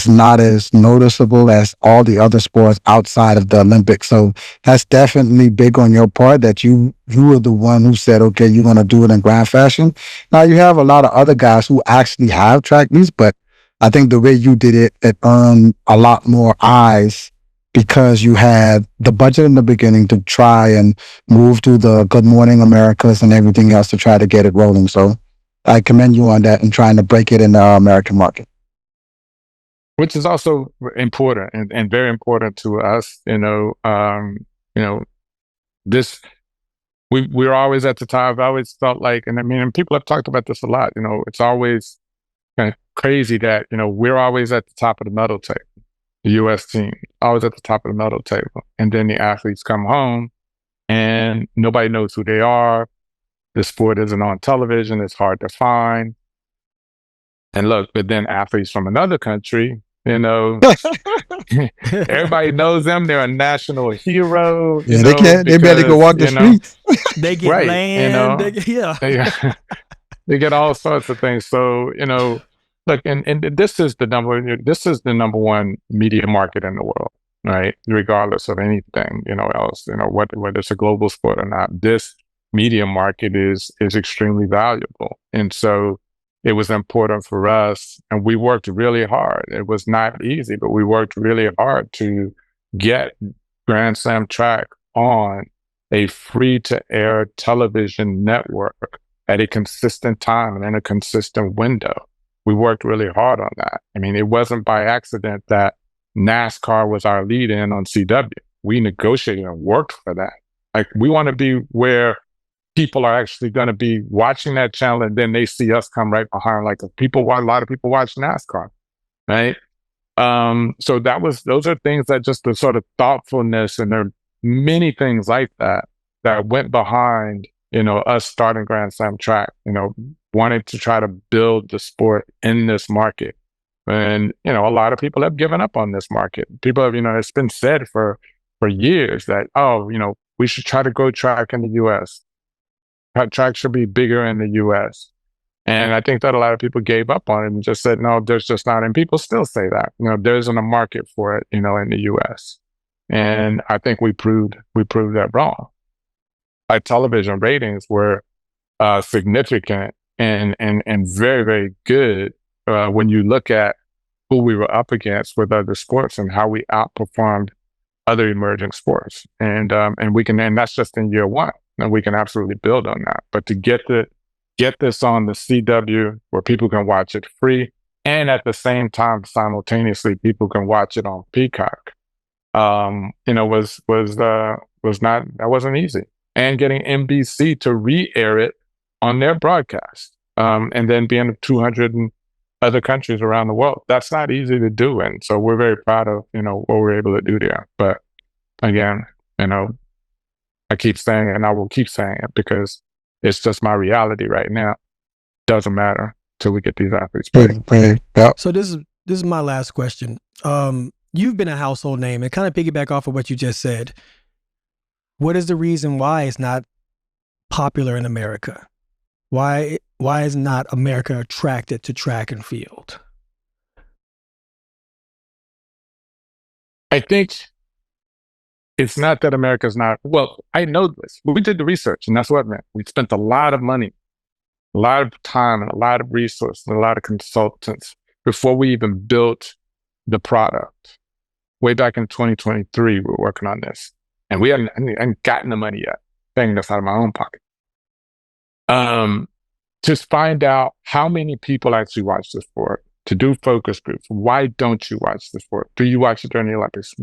not as noticeable as all the other sports outside of the Olympics. So that's definitely big on your part that you were the one who said, okay, you're going to do it in grand fashion. Now you have a lot of other guys who actually have track meets, but I think the way you did it, it earned a lot more eyes because you had the budget in the beginning to try and move to the Good Morning Americas and everything else to try to get it rolling. So I commend you on that and trying to break it in the American market.
Which is also important and very important to us. This we're always at the top. I've always felt like, and I mean, and people have talked about this a lot. It's always kind of crazy that we're always at the top of the medal table. The U.S. team always at the top of the medal table, and then the athletes come home, and nobody knows who they are. The sport isn't on television; it's hard to find. And look, but then athletes from another country, everybody knows them. They're a national hero.
Yeah, they can't. They barely go walk the streets.
They get
right,
land.
They get all sorts of things. So look, and this is the number one media market in the world, right? Regardless of anything else, whether it's a global sport or not, this media market is extremely valuable, and so it was important for us, and we worked really hard. It was not easy, but we worked really hard to get Grand Slam track on a free-to-air television network at a consistent time and in a consistent window. We worked really hard on that. I mean, it wasn't by accident that NASCAR was our lead-in on CW. We negotiated and worked for that. Like, we want to be where people are actually going to be watching that channel, and then they see us come right behind. Like, a lot of people watch NASCAR, right? So those are things that just the sort of thoughtfulness, and there are many things like that went behind, us starting Grand Slam track, wanting to try to build the sport in this market. And, a lot of people have given up on this market. People have, it's been said for years that, we should try to go track in the U.S. Track should be bigger in the U.S. And I think that a lot of people gave up on it and just said, no, there's just not. And people still say that, there isn't a market for it, in the U.S. And I think we proved that wrong. Our television ratings were significant and very, very good when you look at who we were up against with other sports and how we outperformed other emerging sports. And that's just in year one. And we can absolutely build on that. But to get this on the CW where people can watch it free, and at the same time, simultaneously, people can watch it on Peacock, wasn't easy. And getting NBC to re-air it on their broadcast, and then being in 200 other countries around the world, that's not easy to do. And so we're very proud of what we're able to do there. But again, I keep saying it, and I will keep saying it because it's just my reality right now. Doesn't matter till we get these athletes playing.
Yep.
So this is my last question. You've been a household name, and kind of piggyback off of what you just said. What is the reason why it's not popular in America? Why is not America attracted to track and field?
I think it's not that America's not, well, I know this. We did the research, and that's what it meant. We spent a lot of money, a lot of time, and a lot of resources, and a lot of consultants before we even built the product. Way back in 2023, we were working on this, and we hadn't gotten the money yet, paying this out of my own pocket. To find out how many people actually watch the sport, to do focus groups. Why don't you watch the sport? Do you watch it during the Olympics?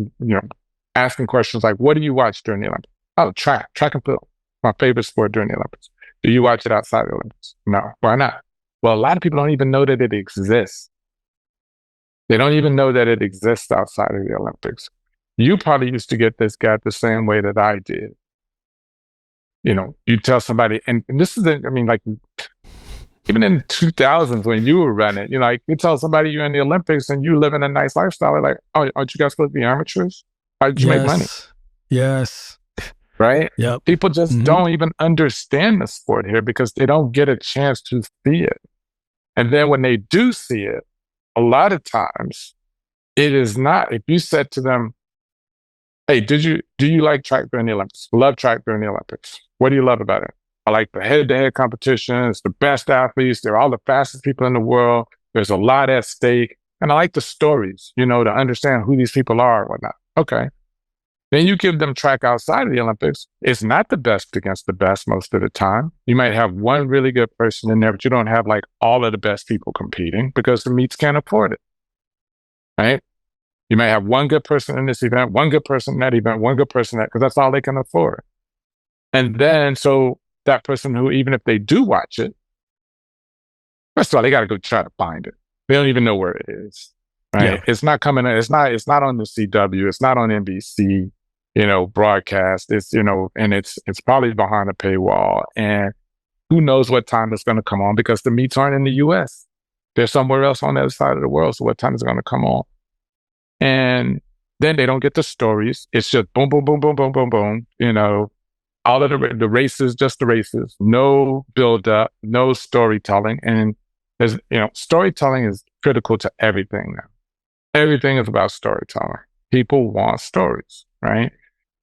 Asking questions like, what do you watch during the Olympics? Oh, track and field, my favorite sport during the Olympics. Do you watch it outside the Olympics? No. Why not? Well, a lot of people don't even know that it exists. They don't even know that it exists outside of the Olympics. You probably used to get this gap the same way that I did. You tell somebody, and this is, even in 2000s when you were running, you tell somebody you're in the Olympics and you live in a nice lifestyle, they're like, oh, aren't you guys supposed to be amateurs? How did you make money?
Yes.
Right? right?
Yep.
People just don't even understand the sport here because they don't get a chance to see it. And then when they do see it, a lot of times it is not, if you said to them, hey, do you like track during the Olympics? Love track during the Olympics. What do you love about it? I like the head-to-head competitions, the best athletes. They're all the fastest people in the world. There's a lot at stake. And I like the stories, to understand who these people are and whatnot. Okay. Then you give them track outside of the Olympics. It's not the best against the best most of the time. You might have one really good person in there, but you don't have like all of the best people competing because the meets can't afford it, right? You may have one good person in this event, one good person in that event, one good person that, because that's all they can afford. And then, so that person who, even if they do watch it, first of all, they got to go try to find it. They don't even know where it is, right?
Yeah.
It's not coming. It's not on the CW. It's not on NBC, broadcast. It's, and it's probably behind a paywall. And who knows what time it's going to come on because the meets aren't in the US. They're somewhere else on the other side of the world. So what time is it going to come on? And then they don't get the stories. It's just boom, boom, boom, boom, boom, boom, boom. All of the races, just the races, no build up, no storytelling. And there's, storytelling is critical to everything now. Everything is about storytelling. People want stories, right?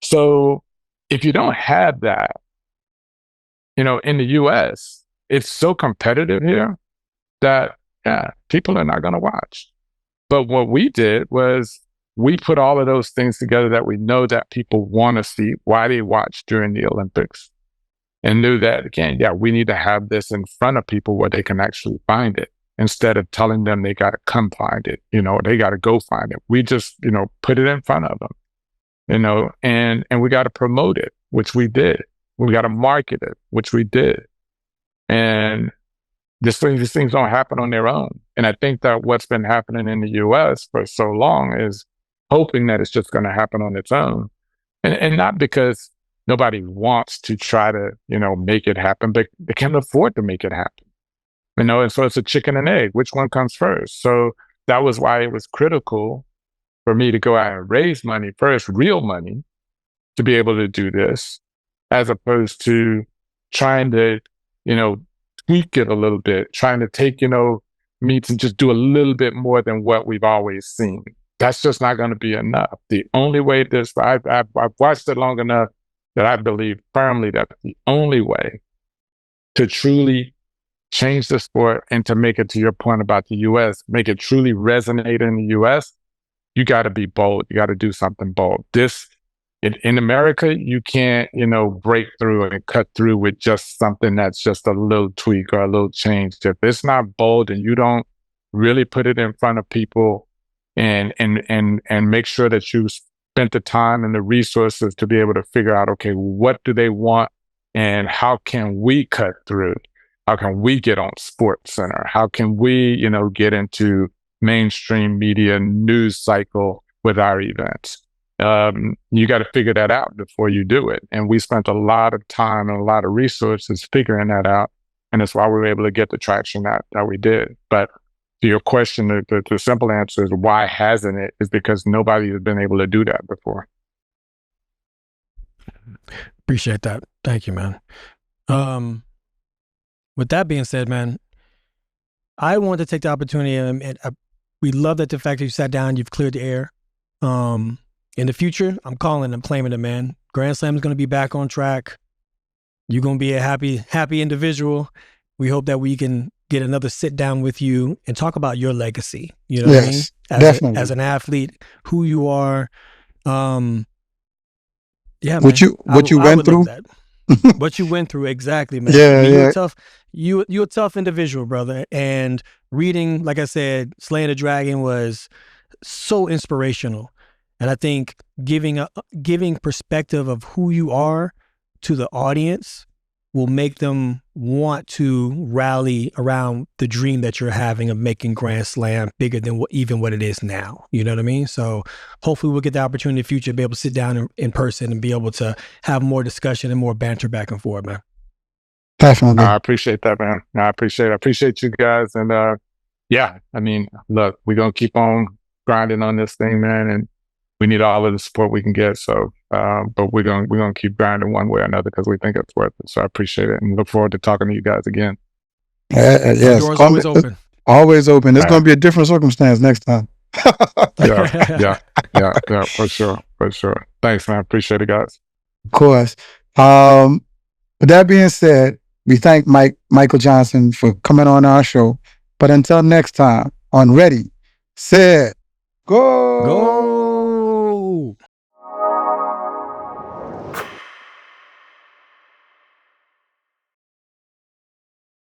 So if you don't have that, in the US, it's so competitive here that, people are not going to watch. But what we did was we put all of those things together that we know that people want to see, why they watch during the Olympics, and knew that, again, we need to have this in front of people where they can actually find it instead of telling them they got to come find it, they got to go find it. We just, put it in front of them, and we got to promote it, which we did. We got to market it, which we did. And these things don't happen on their own. And I think that what's been happening in the US for so long is hoping that it's just going to happen on its own. And not because nobody wants to try to, make it happen, but they can't afford to make it happen. And so it's a chicken and egg. Which one comes first? So that was why it was critical for me to go out and raise money first, real money, to be able to do this, as opposed to trying to, tweak it a little bit, trying to take, meets and just do a little bit more than what we've always seen. That's just not going to be enough. The only way I've watched it long enough that I believe firmly that the only way to truly change the sport and to make it, to your point about the US, make it truly resonate in the US, you got to be bold. You got to do something bold. In America, you can't, break through and cut through with just something that's just a little tweak or a little change. If it's not bold and you don't really put it in front of people and make sure that you spent the time and the resources to be able to figure out, okay, what do they want and how can we cut through? How can we get on Sports Center? How can we, get into mainstream media news cycle with our events? You got to figure that out before you do it. And we spent a lot of time and a lot of resources figuring that out. And that's why we were able to get the traction that we did. But to your question, the simple answer is why hasn't it? Is because nobody has been able to do that before.
Appreciate that. Thank you, man. With that being said, man, I want to take the opportunity, and we love that the fact that you sat down, you've cleared the air. In the future, I'm calling and claiming it, man. Grand Slam is going to be back on track. You're going to be a happy individual. We hope that we can get another sit down with you and talk about your legacy. You know what I mean?
Definitely.
As an athlete, who you are. Yeah,
what
man.
you went through.
What you went through, exactly, man. You're a tough individual, brother. And reading, like I said, Slaying the Dragon was so inspirational. And I think giving perspective of who you are to the audience will make them want to rally around the dream that you're having of making Grand Slam bigger than what it is now. You know what I mean? So hopefully we'll get the opportunity in the future to be able to sit down in person and be able to have more discussion and more banter back and forth, man.
Definitely.
I appreciate that, man. I appreciate you guys. And look, we're going to keep on grinding on this thing, man. And we need all of the support we can get. So, but we're gonna keep grinding one way or another because we think it's worth it. So I appreciate it and look forward to talking to you guys again.
Yes,
Doors always open.
Always open. It's going to be a different circumstance next time.
Yeah, for sure. Thanks, man. Appreciate it, guys.
Of course. With that being said, we thank Michael Johnson for coming on our show. But until next time, on Ready, Set, Go!